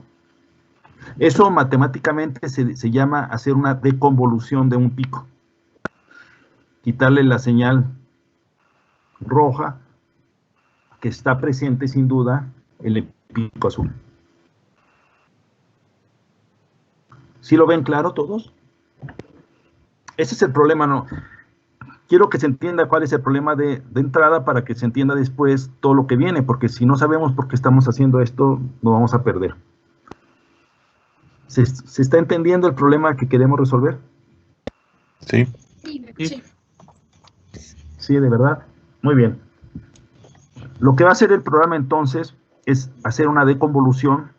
Eso matemáticamente se llama hacer una deconvolución de un pico. Quitarle la señal roja que está presente sin duda en el pico azul. ¿Sí lo ven claro todos? Ese es el problema, ¿no? Quiero que se entienda cuál es el problema de entrada para que se entienda después todo lo que viene, porque si no sabemos por qué estamos haciendo esto, nos vamos a perder. ¿Se está entendiendo el problema que queremos resolver? Sí. Sí. Sí, de verdad. Muy bien. Lo que va a hacer el programa entonces es hacer una deconvolución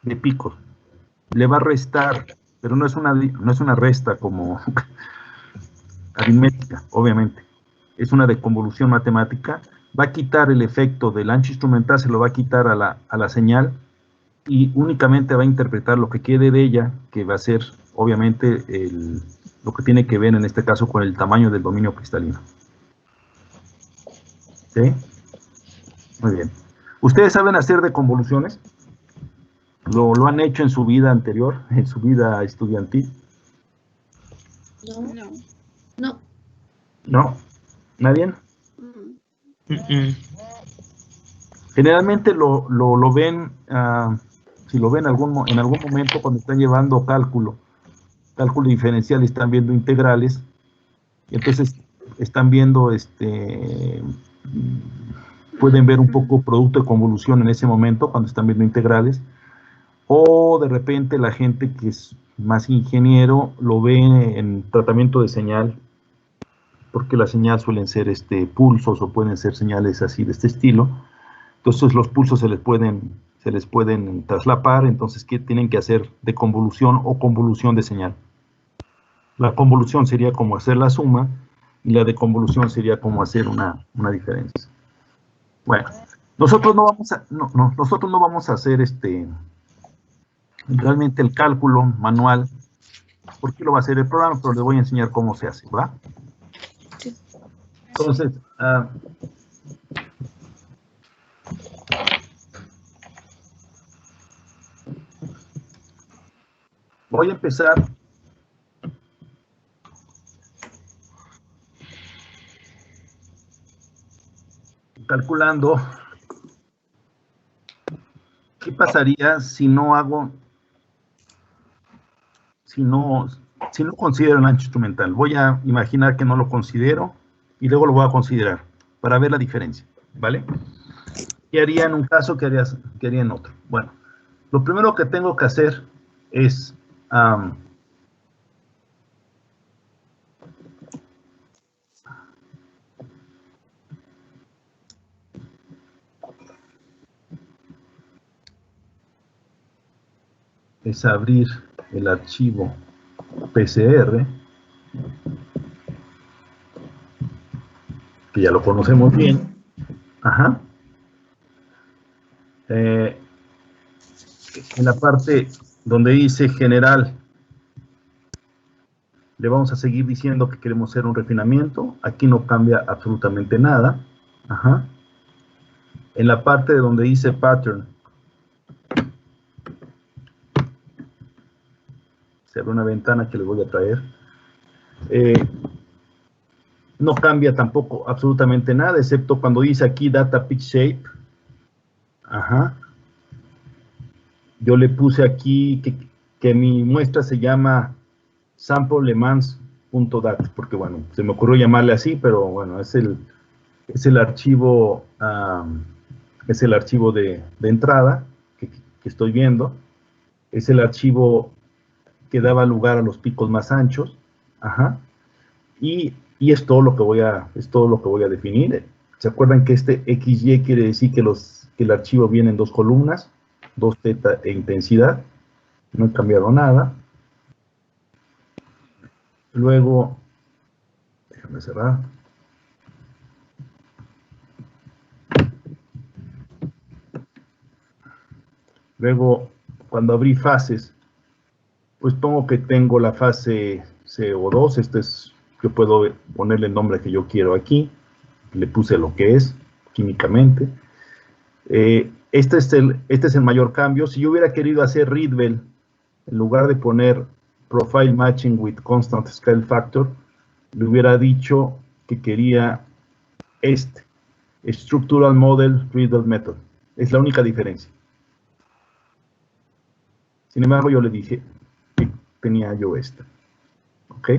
de picos. Le va a restar, pero no es una resta como aritmética, obviamente. Es una deconvolución matemática. Va a quitar el efecto del ancho instrumental, se lo va a quitar a la señal y únicamente va a interpretar lo que quede de ella, que va a ser obviamente lo que tiene que ver en este caso con el tamaño del dominio cristalino. ¿Sí? Muy bien. ¿Ustedes saben hacer deconvoluciones? ¿Lo han hecho en su vida anterior, en su vida estudiantil? No. No. ¿No? ¿Nadie? Generalmente lo ven, si lo ven en algún momento cuando están llevando cálculo diferencial y están viendo integrales, y entonces están viendo, pueden ver un poco producto de convolución en ese momento cuando están viendo integrales, o de repente la gente que es más ingeniero lo ve en tratamiento de señal, porque la señal suelen ser pulsos o pueden ser señales así de este estilo. Entonces los pulsos se les pueden traslapar, entonces ¿qué tienen que hacer? De convolución o convolución de señal. La convolución sería como hacer la suma y la deconvolución sería como hacer una diferencia. Bueno, nosotros no vamos a hacer realmente el cálculo manual, porque lo va a hacer el programa, pero les voy a enseñar cómo se hace, ¿verdad? Sí. Entonces, voy a empezar calculando qué pasaría si no considero el ancho instrumental. Voy a imaginar que no lo considero y luego lo voy a considerar para ver la diferencia, ¿vale? ¿Qué haría en un caso? ¿Qué haría en otro? Bueno, lo primero que tengo que hacer es abrir el archivo PCR, que ya lo conocemos bien. Ajá. En la parte donde dice general, le vamos a seguir diciendo que queremos hacer un refinamiento. Aquí no cambia absolutamente nada. Ajá. En la parte de donde dice pattern, se abre una ventana que les voy a traer. No cambia tampoco absolutamente nada, excepto cuando dice aquí data pitch shape. Ajá. Yo le puse aquí que mi muestra se llama samplelemans.dat, porque bueno, se me ocurrió llamarle así, pero bueno, es el archivo Es el archivo de entrada que estoy viendo. Es el archivo que daba lugar a los picos más anchos. Ajá. Y es todo lo que voy a definir. ¿Se acuerdan que este XY quiere decir que el archivo viene en dos columnas, 2 teta e intensidad? No he cambiado nada. Luego, déjame cerrar. Luego, cuando abrí fases, pues pongo que tengo la fase CO2. Yo puedo ponerle el nombre que yo quiero aquí. Le puse lo que es químicamente. Este es el mayor cambio. Si yo hubiera querido hacer Rietveld, en lugar de poner Profile Matching with Constant Scale Factor, le hubiera dicho que quería Structural Model Rietveld Method. Es la única diferencia. Sin embargo, yo le dije que tenía yo esta. ¿Ok?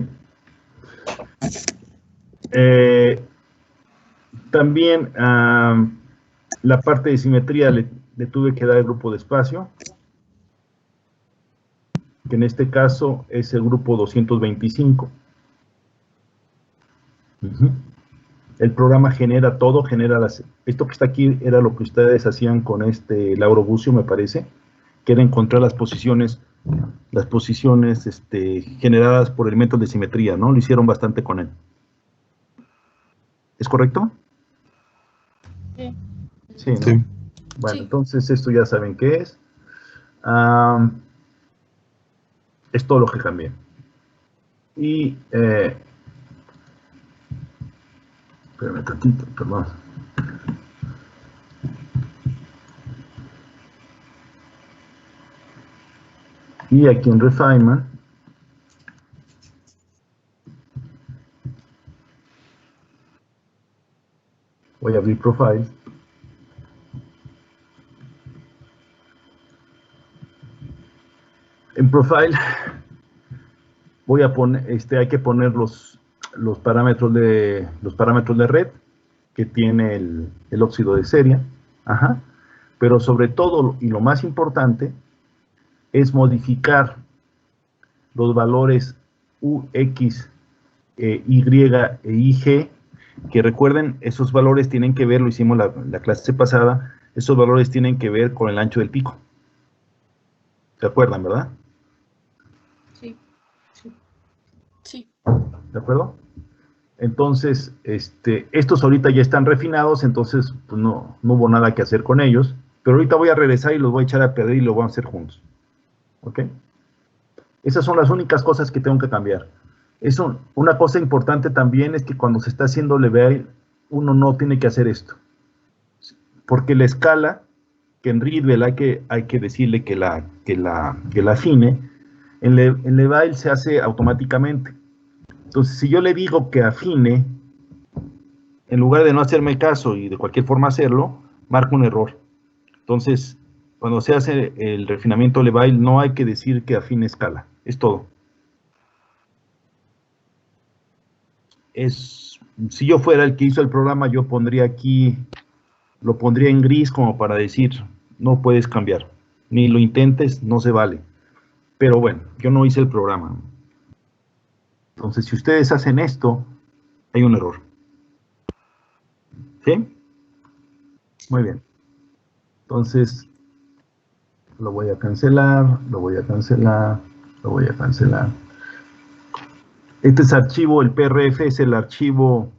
También la parte de simetría le tuve que dar el grupo de espacio, que en este caso es el grupo 225. El programa genera todo, esto que está aquí era lo que ustedes hacían con Lauro Bucio, me parece, que era encontrar las posiciones generadas por elementos de simetría, ¿no? Lo hicieron bastante con él. ¿Es correcto? Sí. Sí, ¿no? Sí. Bueno, Sí. entonces esto ya saben qué es. Es todo lo que cambié. Y, espérame tantito, perdón. Y aquí en Refinement, voy a abrir Profile. En Profile voy a poner, hay que poner los parámetros de red que tiene el óxido de ceria. Ajá. Pero sobre todo, y lo más importante, es modificar los valores U, X, Y e IG, que recuerden, esos valores tienen que ver, lo hicimos la clase pasada, esos valores tienen que ver con el ancho del pico. ¿Se acuerdan, verdad? Sí. Sí. Sí. ¿De acuerdo? Entonces, estos ahorita ya están refinados, entonces pues no hubo nada que hacer con ellos, pero ahorita voy a regresar y los voy a echar a perder y lo vamos a hacer juntos. ¿Ok? Esas son las únicas cosas que tengo que cambiar. Una cosa importante también es que cuando se está haciendo Leveil, uno no tiene que hacer esto. Porque la escala, que en Rietveld hay que decirle que la afine, en Leveil se hace automáticamente. Entonces, si yo le digo que afine, en lugar de no hacerme caso y de cualquier forma hacerlo, marca un error. Entonces, cuando se hace el refinamiento Leveil, no hay que decir que afine escala. Es todo. Si yo fuera el que hizo el programa, yo pondría aquí, lo pondría en gris como para decir, no puedes cambiar. Ni lo intentes, no se vale. Pero bueno, yo no hice el programa. Entonces, si ustedes hacen esto, hay un error. ¿Sí? Muy bien. Entonces, lo voy a cancelar, lo voy a cancelar, lo voy a cancelar. Este es archivo, el PRF es el archivo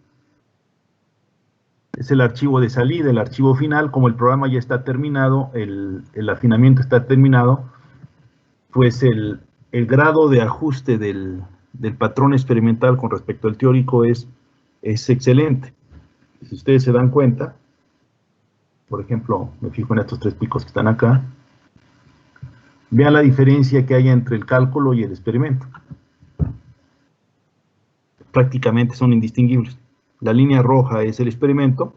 de salida, el archivo final. Como el programa ya está terminado, el afinamiento está terminado, pues el grado de ajuste del patrón experimental con respecto al teórico es excelente. Si ustedes se dan cuenta, por ejemplo, me fijo en estos 3 picos que están acá, vean la diferencia que hay entre el cálculo y el experimento. Prácticamente son indistinguibles. La línea roja es el experimento,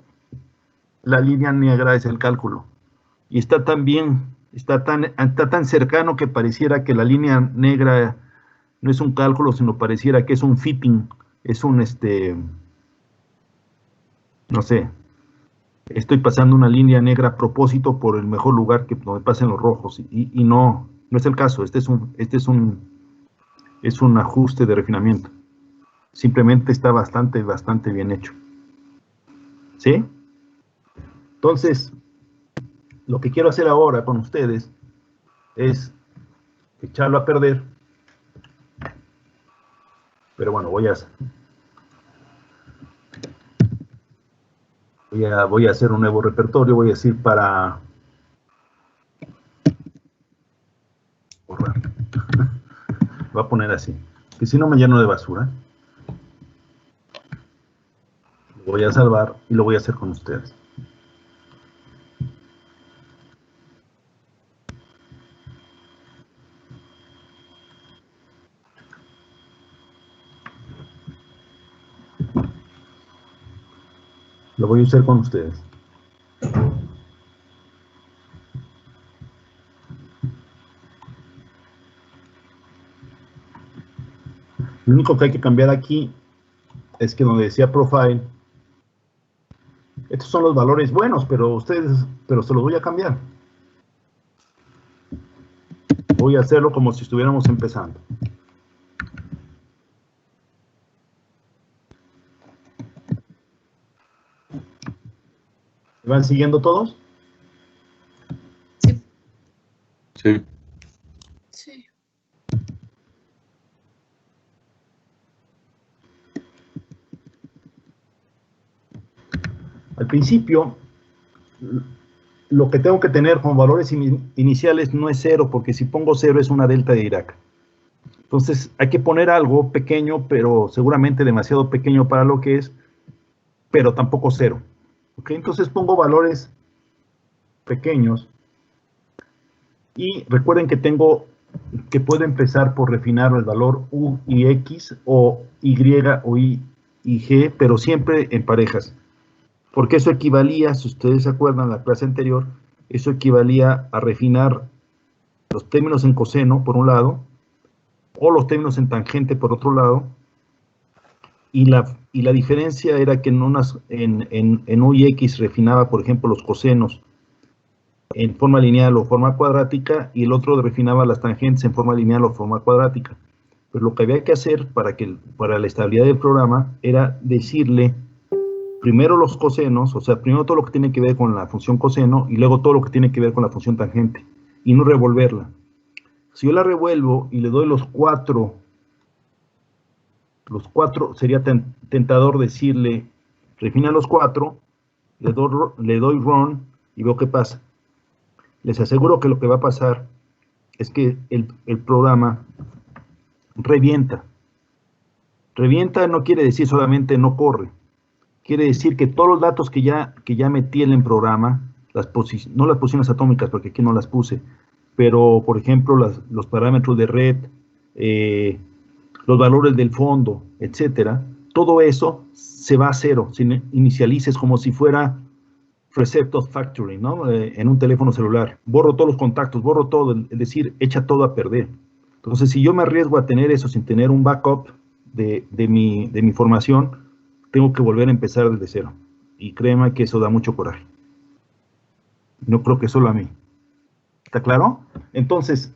la línea negra es el cálculo. Y está tan cercano que pareciera que la línea negra no es un cálculo, sino pareciera que es un fitting, es un, no sé, estoy pasando una línea negra a propósito por el mejor lugar que donde pasen los rojos, y no es el caso. Este es un ajuste de refinamiento. Simplemente está bastante bien hecho. ¿Sí? Entonces, lo que quiero hacer ahora con ustedes es echarlo a perder. Pero bueno, voy a hacer un nuevo repertorio. Voy a decir para borrar. Voy a poner así, que si no me lleno de basura. Lo voy a salvar y lo voy a hacer con ustedes. Lo voy a usar con ustedes. Lo único que hay que cambiar aquí es que donde decía Profile, estos son los valores buenos, pero se los voy a cambiar. Voy a hacerlo como si estuviéramos empezando. ¿Me van siguiendo todos? Sí. Sí. Sí. Al principio, lo que tengo que tener como valores iniciales no es 0, porque si pongo 0 es una delta de Dirac. Entonces hay que poner algo pequeño, pero seguramente demasiado pequeño para lo que es, pero tampoco 0. ¿Okay? Entonces pongo valores pequeños. Y recuerden que puedo empezar por refinar el valor U y X, o Y o Y y G, pero siempre en parejas. Porque eso equivalía, si ustedes se acuerdan en la clase anterior, eso equivalía a refinar los términos en coseno, por un lado, o los términos en tangente, por otro lado, y la diferencia era que en U y X refinaba, por ejemplo, los cosenos en forma lineal o forma cuadrática, y el otro refinaba las tangentes en forma lineal o forma cuadrática. Pues lo que había que hacer para la estabilidad del programa era decirle primero los cosenos, o sea, primero todo lo que tiene que ver con la función coseno, y luego todo lo que tiene que ver con la función tangente, y no revolverla. Si yo la revuelvo y le doy los cuatro, sería tentador decirle, refina los 4, le doy run, y veo qué pasa. Les aseguro que lo que va a pasar es que el programa revienta. Revienta no quiere decir solamente no corre. Quiere decir que todos los datos que ya metí en el programa, no las posiciones atómicas, porque aquí no las puse, pero por ejemplo los parámetros de red, los valores del fondo, etcétera, todo eso se va a cero, si inicialices como si fuera reset of factory, ¿no? En un teléfono celular. Borro todos los contactos, borro todo, es decir, echa todo a perder. Entonces, si yo me arriesgo a tener eso sin tener un backup de mi formación, tengo que volver a empezar desde cero. Y créeme que eso da mucho coraje. No creo que solo a mí. ¿Está claro? Entonces,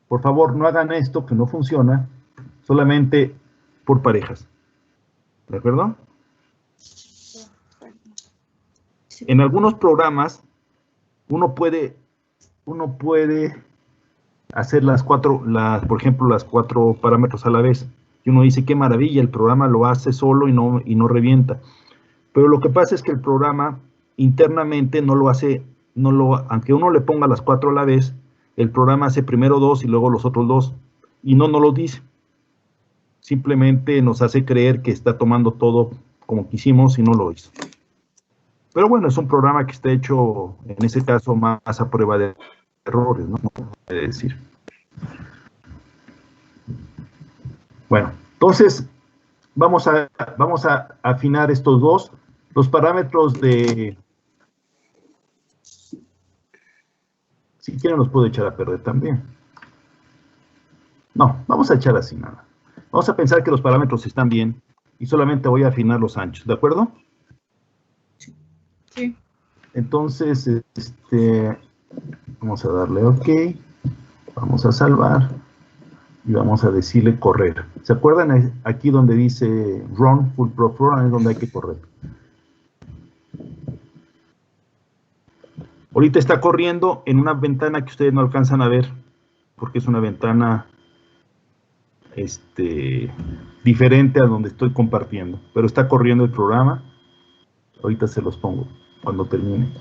por favor, no hagan esto que no funciona, solamente por parejas. ¿De acuerdo? En algunos programas, uno puede hacer por ejemplo, las 4 parámetros a la vez. Y uno dice, qué maravilla, el programa lo hace solo y no revienta. Pero lo que pasa es que el programa internamente no lo hace, aunque uno le ponga las 4 a la vez, el programa hace primero 2 y luego los otros 2. Y no lo dice. Simplemente nos hace creer que está tomando todo como quisimos y no lo hizo. Pero bueno, es un programa que está hecho, en ese caso, más a prueba de errores, ¿no? Puede decir. Bueno, entonces, vamos a afinar estos dos. Los parámetros de... Si quieren los puedo echar a perder también. No, vamos a echar así nada. Vamos a pensar que los parámetros están bien y solamente voy a afinar los anchos, ¿de acuerdo? Sí. Entonces, vamos a darle OK, vamos a salvar y vamos a decirle correr. ¿Se acuerdan aquí donde dice Run Full Pro Program? Es donde hay que correr. Ahorita está corriendo en una ventana que ustedes no alcanzan a ver, porque es una ventana diferente a donde estoy compartiendo, pero está corriendo el programa. Ahorita se los pongo cuando termine.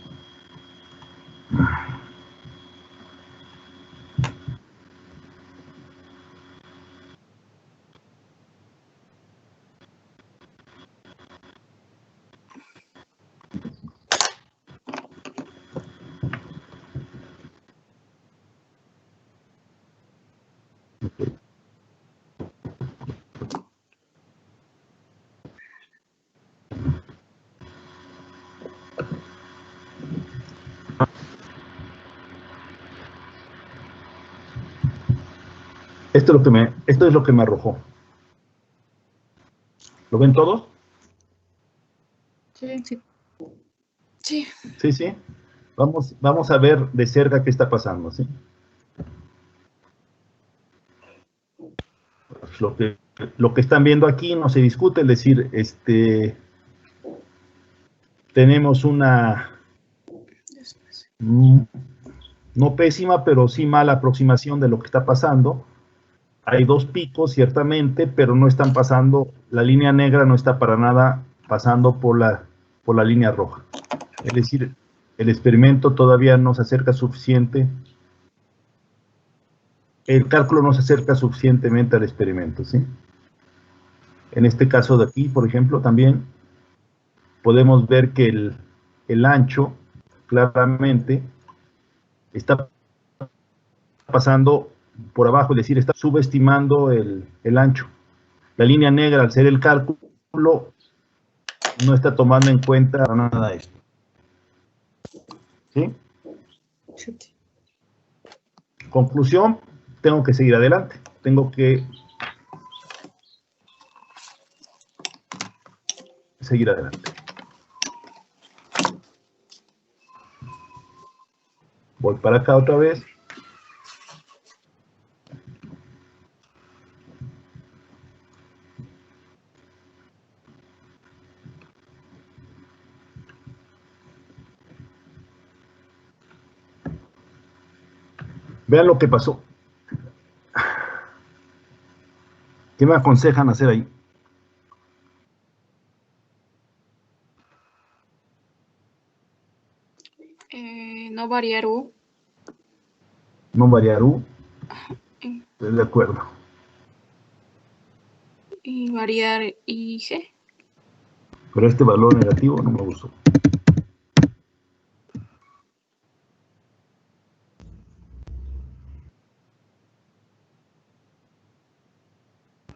Okay. Esto es lo que me arrojó. ¿Lo ven todos? Sí. Sí. Sí, sí. Vamos a ver de cerca qué está pasando, ¿sí? Pues lo que están viendo aquí no se discute, es decir, tenemos una no pésima, pero sí mala aproximación de lo que está pasando. Hay dos picos, ciertamente, pero no están pasando, la línea negra no está para nada pasando por la línea roja. Es decir, el experimento todavía no se acerca suficiente, el cálculo no se acerca suficientemente al experimento, ¿sí? En este caso de aquí, por ejemplo, también podemos ver que el ancho claramente está pasando por abajo, es decir, está subestimando el ancho. La línea negra, al ser el cálculo, no está tomando en cuenta nada esto. ¿Sí? Conclusión, tengo que seguir adelante. Tengo que seguir adelante. Voy para acá otra vez. Vean lo que pasó. ¿Qué me aconsejan hacer ahí? No variar U. No variar U. Estoy de acuerdo. Y variar IG. Pero este valor negativo no me gustó.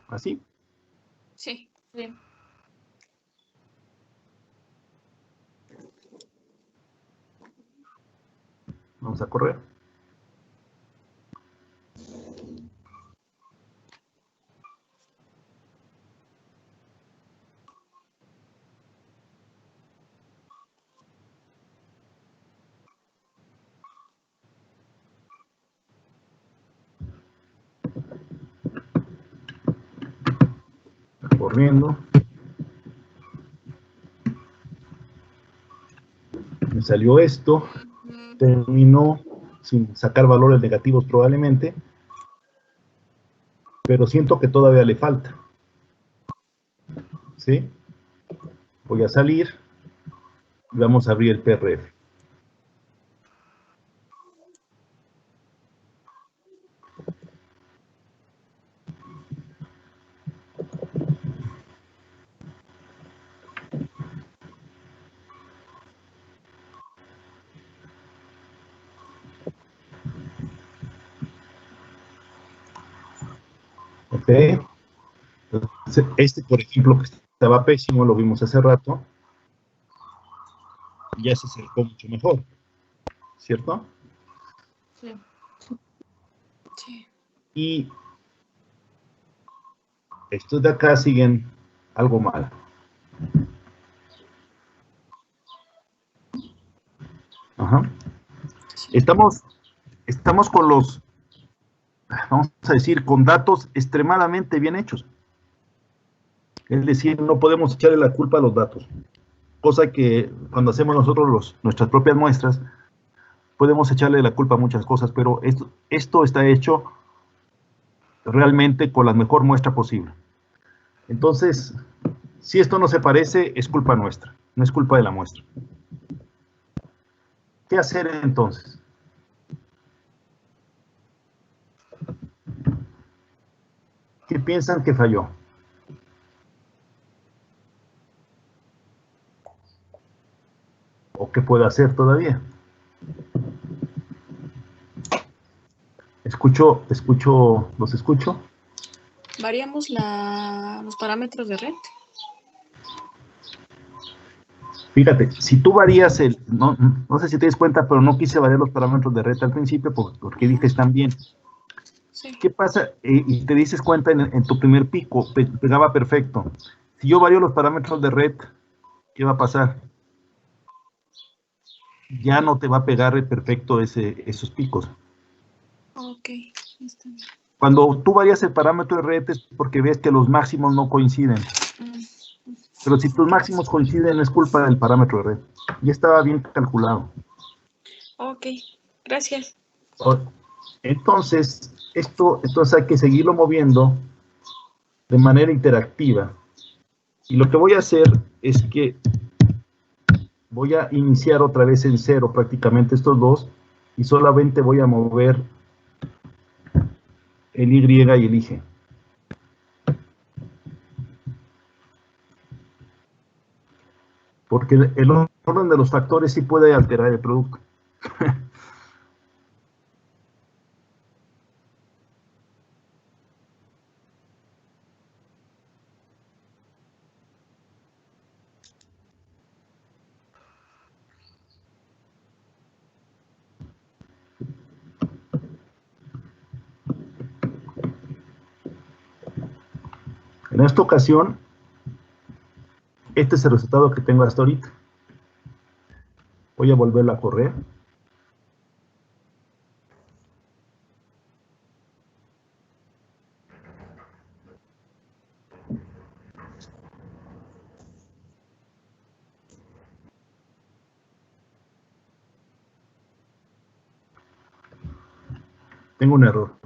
¿Así? Sí. Sí. Vamos a correr. Corriendo. Me salió esto. Terminó sin sacar valores negativos probablemente. Pero siento que todavía le falta. ¿Sí? Voy a salir y vamos a abrir el PRF. ¿Ok? Entonces, por ejemplo, que estaba pésimo, lo vimos hace rato, ya se acercó mucho mejor, ¿cierto? Sí. Sí. Y estos de acá siguen algo mal. Ajá. Estamos con los, vamos a decir, con datos extremadamente bien hechos. Es decir, no podemos echarle la culpa a los datos. Cosa que cuando hacemos nosotros nuestras propias muestras, podemos echarle la culpa a muchas cosas, pero esto está hecho realmente con la mejor muestra posible. Entonces, si esto no se parece, es culpa nuestra, no es culpa de la muestra. ¿Qué hacer entonces? ¿Qué piensan que falló? ¿O qué puede hacer todavía? ¿Los escucho? Variamos los parámetros de red. Fíjate, si tú varías no sé si te das cuenta, pero no quise variar los parámetros de red al principio porque dije están bien. Sí. ¿Qué pasa? Y te dices cuenta en tu primer pico, pegaba perfecto. Si yo varío los parámetros de red, ¿qué va a pasar? Ya no te va a pegar perfecto esos picos. Ok, está bien. Cuando tú varías el parámetro de red es porque ves que los máximos no coinciden. Pero si tus máximos coinciden es culpa del parámetro de red. Ya estaba bien calculado. Ok, gracias. Entonces hay que seguirlo moviendo de manera interactiva. Y lo que voy a hacer es que voy a iniciar otra vez en cero prácticamente estos dos y solamente voy a mover el Y y el I. Porque el orden de los factores sí puede alterar el producto. En esta ocasión, este es el resultado que tengo hasta ahorita. Voy a volverlo a correr. Tengo un error.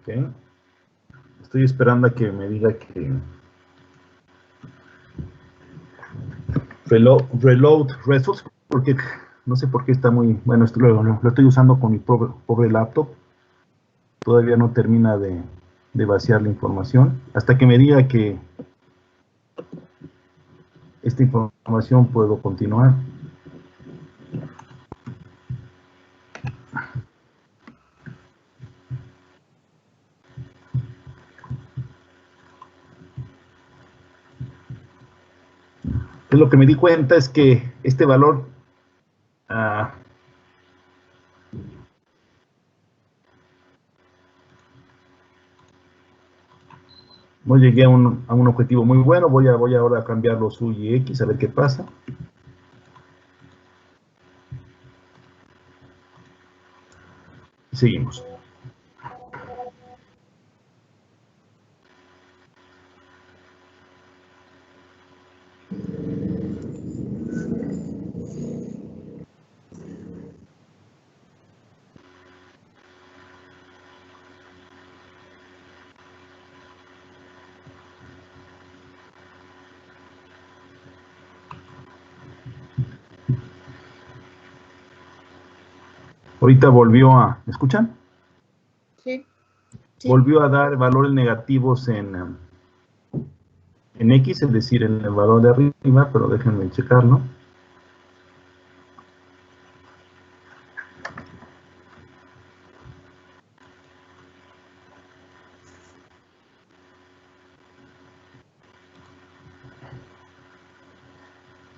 Okay. Estoy esperando a que me diga que reload results, porque no sé por qué está muy, bueno, esto lo estoy usando con mi pobre laptop. Todavía no termina de vaciar la información. Hasta que me diga que esta información puedo continuar. Lo que me di cuenta es que este valor no llegué a un objetivo muy bueno. Voy ahora a cambiar los U y X a ver qué pasa. Seguimos. Ahorita ¿me escuchan? Sí. Volvió a dar valores negativos en X, es decir, en el valor de arriba, pero déjenme checarlo.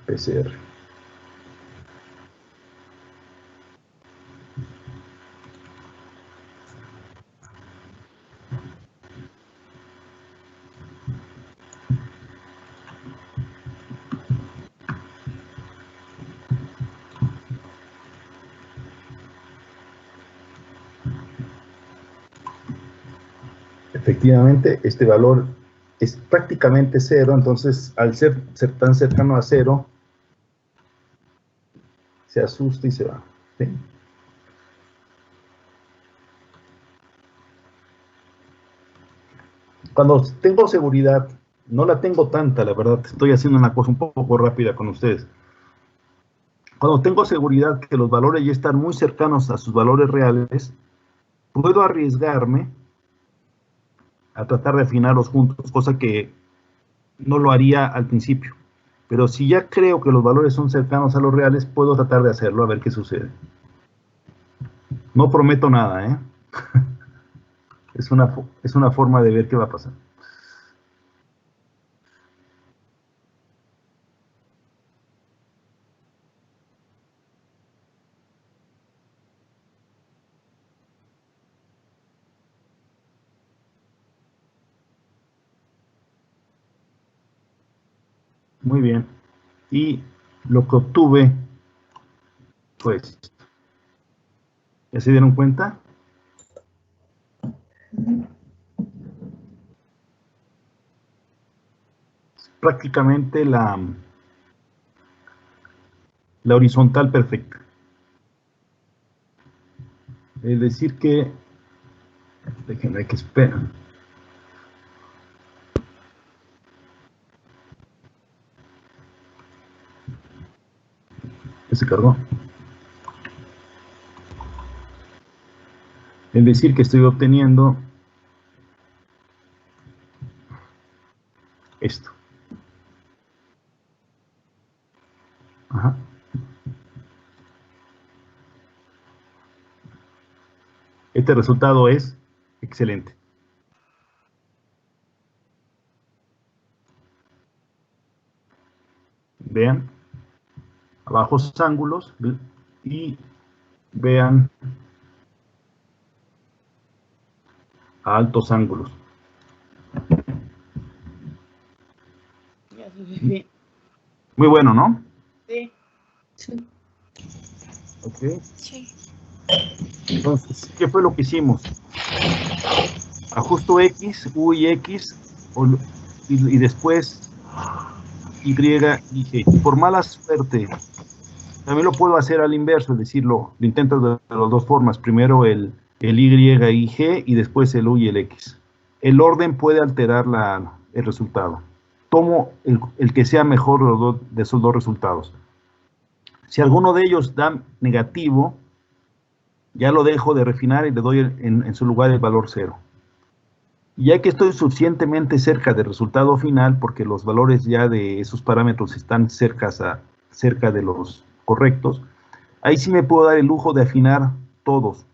PCR. Efectivamente, este valor es prácticamente cero, entonces al ser tan cercano a cero, se asusta y se va. ¿Sí? Cuando tengo seguridad, no la tengo tanta, la verdad, estoy haciendo una cosa un poco rápida con ustedes. Cuando tengo seguridad que los valores ya están muy cercanos a sus valores reales, puedo arriesgarme a tratar de afinarlos juntos, cosa que no lo haría al principio. Pero si ya creo que los valores son cercanos a los reales, puedo tratar de hacerlo, a ver qué sucede. No prometo nada, ¿eh? Es una forma de ver qué va a pasar. Muy bien. Y lo que obtuve, pues, ¿ya se dieron cuenta? Prácticamente la horizontal perfecta. Es decir que, déjenme que esperen. ¿Se cargó? Es decir que estoy obteniendo esto. Ajá. Este resultado es excelente. Vean, a bajos ángulos y vean a altos ángulos. Ya se ve bien. Muy bueno, ¿no? Sí. Sí. Ok. Sí. Entonces, ¿qué fue lo que hicimos? Ajusto X, U y X, y después Y y G. Por mala suerte, también lo puedo hacer al inverso, es decir, lo intento de las dos formas. Primero el Y y G y después el U y el X. El orden puede alterar el resultado. Tomo el que sea mejor de esos dos resultados. Si alguno de ellos da negativo, ya lo dejo de refinar y le doy en su lugar el valor 0. Ya que estoy suficientemente cerca del resultado final, porque los valores ya de esos parámetros están cerca de los correctos, ahí sí me puedo dar el lujo de afinar todos,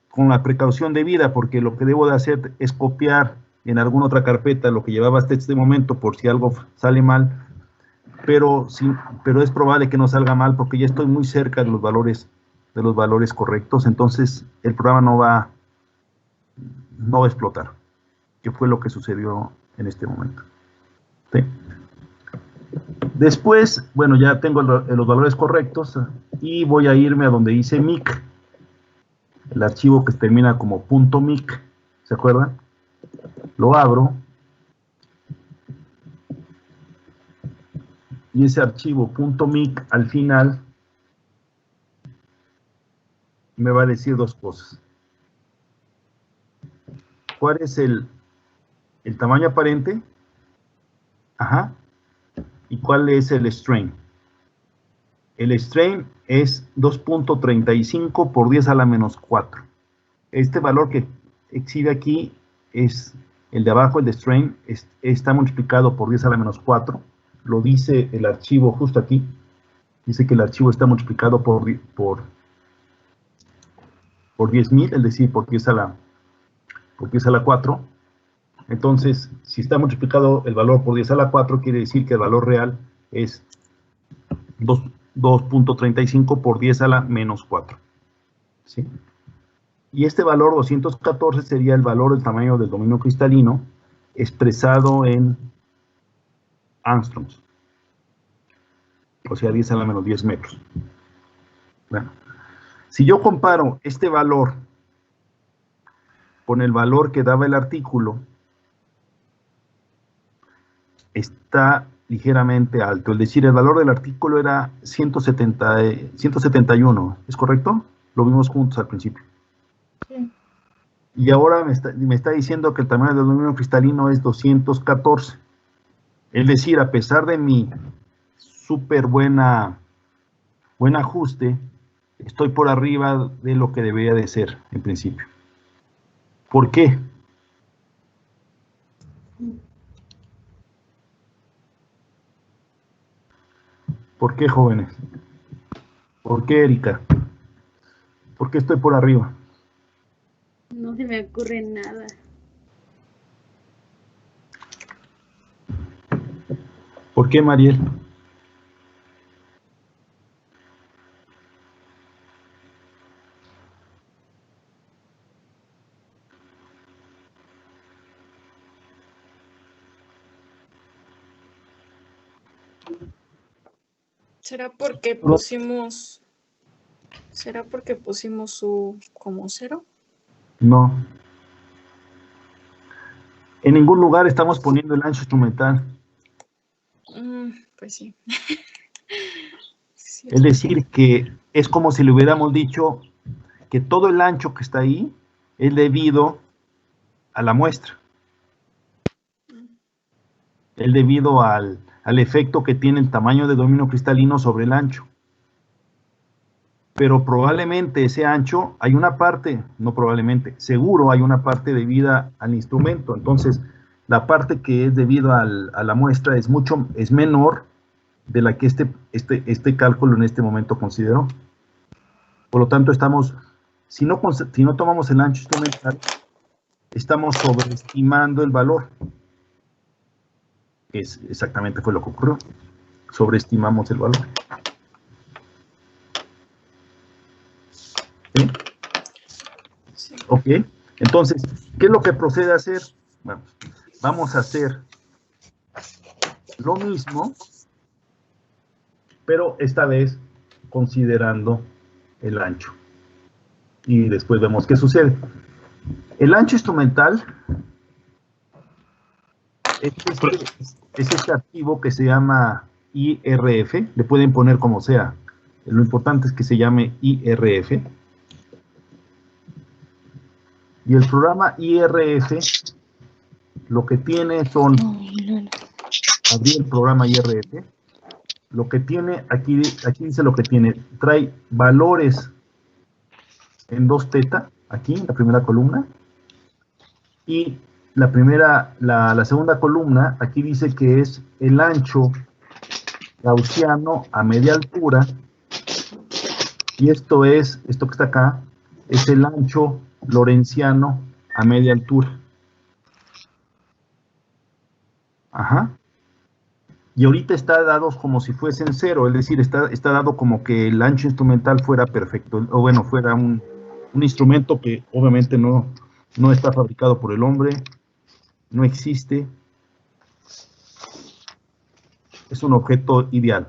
con la precaución debida, porque lo que debo de hacer es copiar en alguna otra carpeta lo que llevaba hasta este momento, por si algo sale mal, pero es probable que no salga mal, porque ya estoy muy cerca de los valores correctos, entonces el programa no va a explotar, que fue lo que sucedió en este momento. ¿Sí? Después, bueno, ya tengo los valores correctos y voy a irme a donde dice mic, el archivo que termina como .mic, ¿se acuerdan? Lo abro y ese archivo .mic al final me va a decir dos cosas. ¿Cuál es el tamaño aparente? Ajá. ¿Y cuál es el strain? El strain es 2.35 por 10 a la menos 4. Este valor que exhibe aquí es el de abajo, el de strain, está multiplicado por 10 a la menos 4. Lo dice el archivo justo aquí. Dice que el archivo está multiplicado por 10.000, es decir, por 10 a la 4. Entonces, si está multiplicado el valor por 10 a la 4, quiere decir que el valor real es 2.35 por 10 a la menos 4. ¿Sí? Y este valor 214 sería el valor del tamaño del dominio cristalino expresado en angstroms. O sea, 10 a la menos 10 metros. Bueno, si yo comparo este valor con el valor que daba el artículo está ligeramente alto. Es decir, el valor del artículo era 171, ¿es correcto? Lo vimos juntos al principio. Sí. Y ahora me está diciendo que el tamaño del aluminio cristalino es 214. Es decir, a pesar de mi súper buen ajuste, estoy por arriba de lo que debería de ser en principio. ¿Por qué? ¿Por qué, jóvenes? ¿Por qué, Erika? ¿Por qué estoy por arriba? No se me ocurre nada. ¿Por qué, Mariel? ¿Será porque pusimos su como 0? No. En ningún lugar estamos poniendo el ancho instrumental. Pues sí. Sí, Es decir, que es como si le hubiéramos dicho que todo el ancho que está ahí es debido a la muestra. Es debido al efecto que tiene el tamaño de dominio cristalino sobre el ancho. Pero probablemente ese ancho, hay una parte, no probablemente, seguro hay una parte debida al instrumento. Entonces, la parte que es debido a la muestra es menor de la que este cálculo en este momento consideró. Por lo tanto, si no tomamos el ancho instrumental, estamos sobreestimando el valor. Exactamente fue lo que ocurrió. Sobreestimamos el valor. ¿Sí? Sí. Ok. Entonces, ¿qué es lo que procede a hacer? Bueno, vamos a hacer lo mismo, pero esta vez considerando el ancho. Y después vemos qué sucede. El ancho instrumental es este archivo que se llama IRF, le pueden poner como sea. Lo importante es que se llame IRF. Y el programa IRF lo que tiene son, abrí el programa IRF, lo que tiene, aquí dice lo que tiene, trae valores en 2 teta, aquí en la primera columna, y la segunda columna, aquí dice que es el ancho gaussiano a media altura, y esto que está acá, es el ancho lorentziano a media altura. Ajá. Y ahorita está dado como si fuesen 0, es decir, está dado como que el ancho instrumental fuera perfecto, o bueno, fuera un instrumento que obviamente no está fabricado por el hombre, no existe, es un objeto ideal.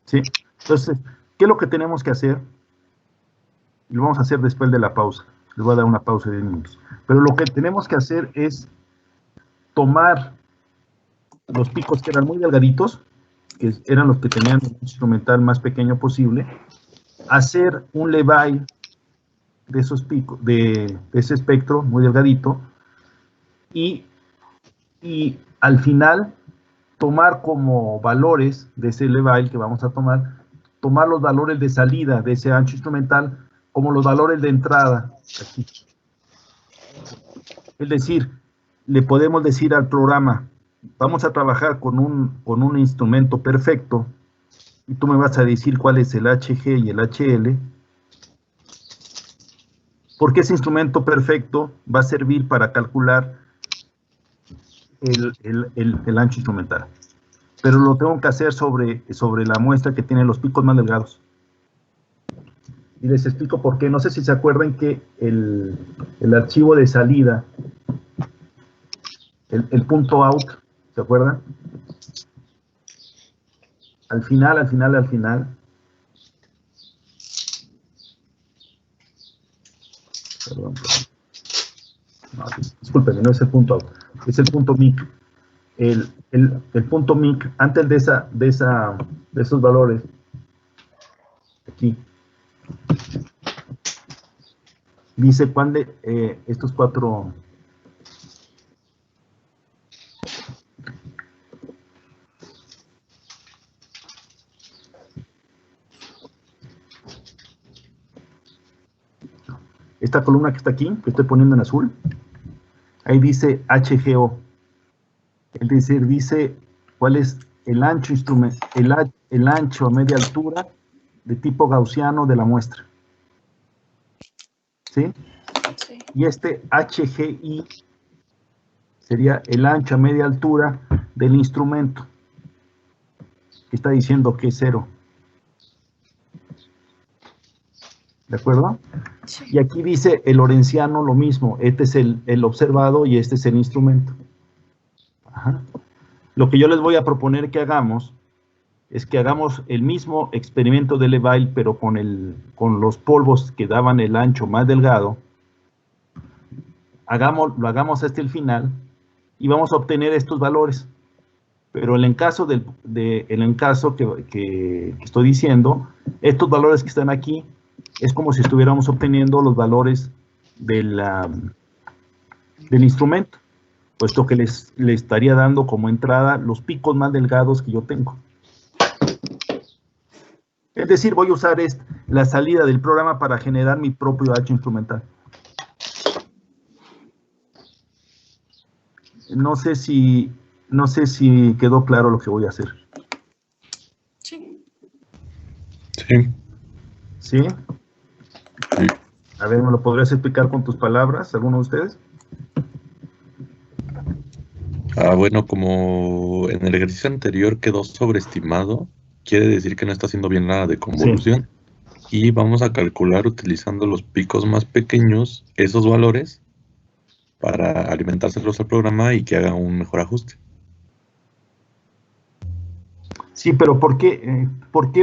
¿Sí? Entonces, ¿qué es lo que tenemos que hacer? Y lo vamos a hacer después de la pausa. Les voy a dar una pausa de 10 minutos. Pero lo que tenemos que hacer es tomar los picos que eran muy delgaditos, que eran los que tenían el instrumental más pequeño posible, hacer un levay de esos picos, de ese espectro muy delgadito, y al final tomar como valores de ese levay que vamos a tomar los valores de salida de ese ancho instrumental como los valores de entrada aquí. Es decir, le podemos decir al programa, vamos a trabajar con un instrumento perfecto, y tú me vas a decir cuál es el HG y el HL, porque ese instrumento perfecto va a servir para calcular el ancho instrumental. Pero lo tengo que hacer sobre la muestra que tiene los picos más delgados. Y les explico por qué. No sé si se acuerdan que el archivo de salida, el punto out, ¿se acuerdan? Al final, perdón, No, discúlpenme, no es el punto out, es el punto mic. El punto mic, antes de esos valores, aquí, dice cuándo estos cuatro. Esta columna que está aquí, que estoy poniendo en azul, ahí dice HGO. Es decir, dice cuál es el ancho el ancho a media altura de tipo gaussiano de la muestra. ¿Sí? Sí. Y este HGI sería el ancho a media altura del instrumento, que está diciendo que es 0. ¿De acuerdo? Sí. Y aquí dice el lorentziano lo mismo. Este es el observado y este es el instrumento. Ajá. Lo que yo les voy a proponer que hagamos es que hagamos el mismo experimento de Leville, pero con los polvos que daban el ancho más delgado. Lo hagamos hasta el final y vamos a obtener estos valores. Pero en caso que estoy diciendo, estos valores que están aquí, es como si estuviéramos obteniendo los valores del instrumento, puesto que le estaría dando como entrada los picos más delgados que yo tengo. Es decir, voy a usar la salida del programa para generar mi propio H instrumental. No sé si quedó claro lo que voy a hacer. Sí. Sí. ¿Sí? Sí. A ver, ¿me lo podrías explicar con tus palabras, alguno de ustedes? Bueno, como en el ejercicio anterior quedó sobreestimado, quiere decir que no está haciendo bien la deconvolución. Sí. Y vamos a calcular utilizando los picos más pequeños esos valores para alimentárselos al programa y que haga un mejor ajuste. Sí, pero ¿por qué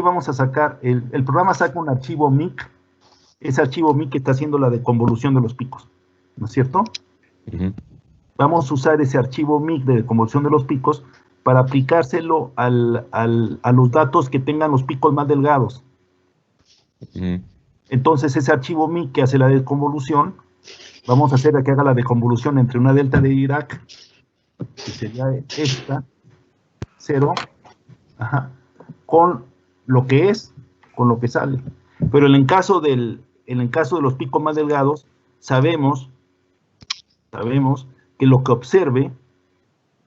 vamos a sacar? El programa saca un archivo MIC. Ese archivo MIC está haciendo la deconvolución de los picos, ¿no es cierto? Uh-huh. Vamos a usar ese archivo MIC de deconvolución de los picos para aplicárselo a los datos que tengan los picos más delgados. Uh-huh. Entonces, ese archivo MIC que hace la deconvolución, vamos a hacer que haga la deconvolución entre una delta de Dirac, que sería esta, 0, ajá, con lo que es, con lo que sale. Pero en el caso de los picos más delgados, sabemos que lo que observe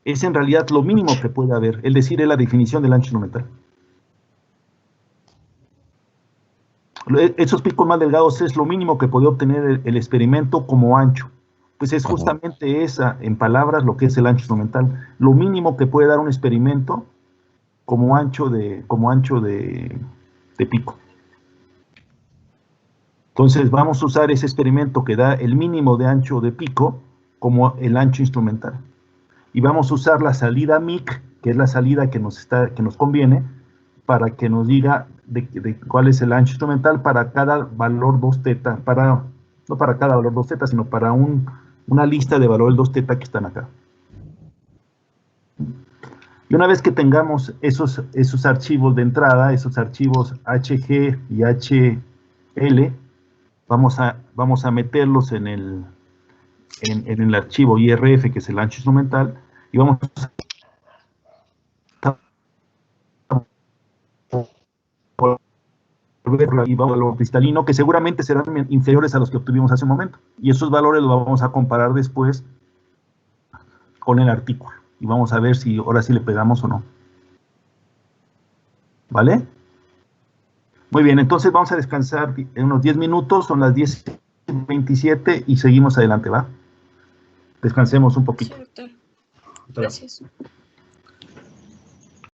es en realidad lo mínimo que puede haber, es decir, es la definición del ancho instrumental. Esos picos más delgados es lo mínimo que puede obtener el experimento como ancho. Pues es justamente esa, en palabras, lo que es el ancho instrumental. Lo mínimo que puede dar un experimento como ancho de pico. Entonces vamos a usar ese experimento que da el mínimo de ancho de pico como el ancho instrumental. Y vamos a usar la salida MIC, que es la salida que nos conviene, para que nos diga de cuál es el ancho instrumental para cada valor 2θ, no para cada valor 2θ, sino para una lista de valores 2θ que están acá. Y una vez que tengamos esos archivos de entrada, esos archivos HG y HL, vamos a meterlos en el archivo IRF, que es el ancho instrumental, y vamos a y vamos a lo cristalino, que seguramente serán inferiores a los que obtuvimos hace un momento. Y esos valores los vamos a comparar después con el artículo. Y vamos a ver si ahora sí le pegamos o no. ¿Vale? Muy bien, entonces vamos a descansar en unos 10 minutos, son las 10:27 y seguimos adelante, ¿va? Descansemos un poquito. Sí, doctor. Gracias.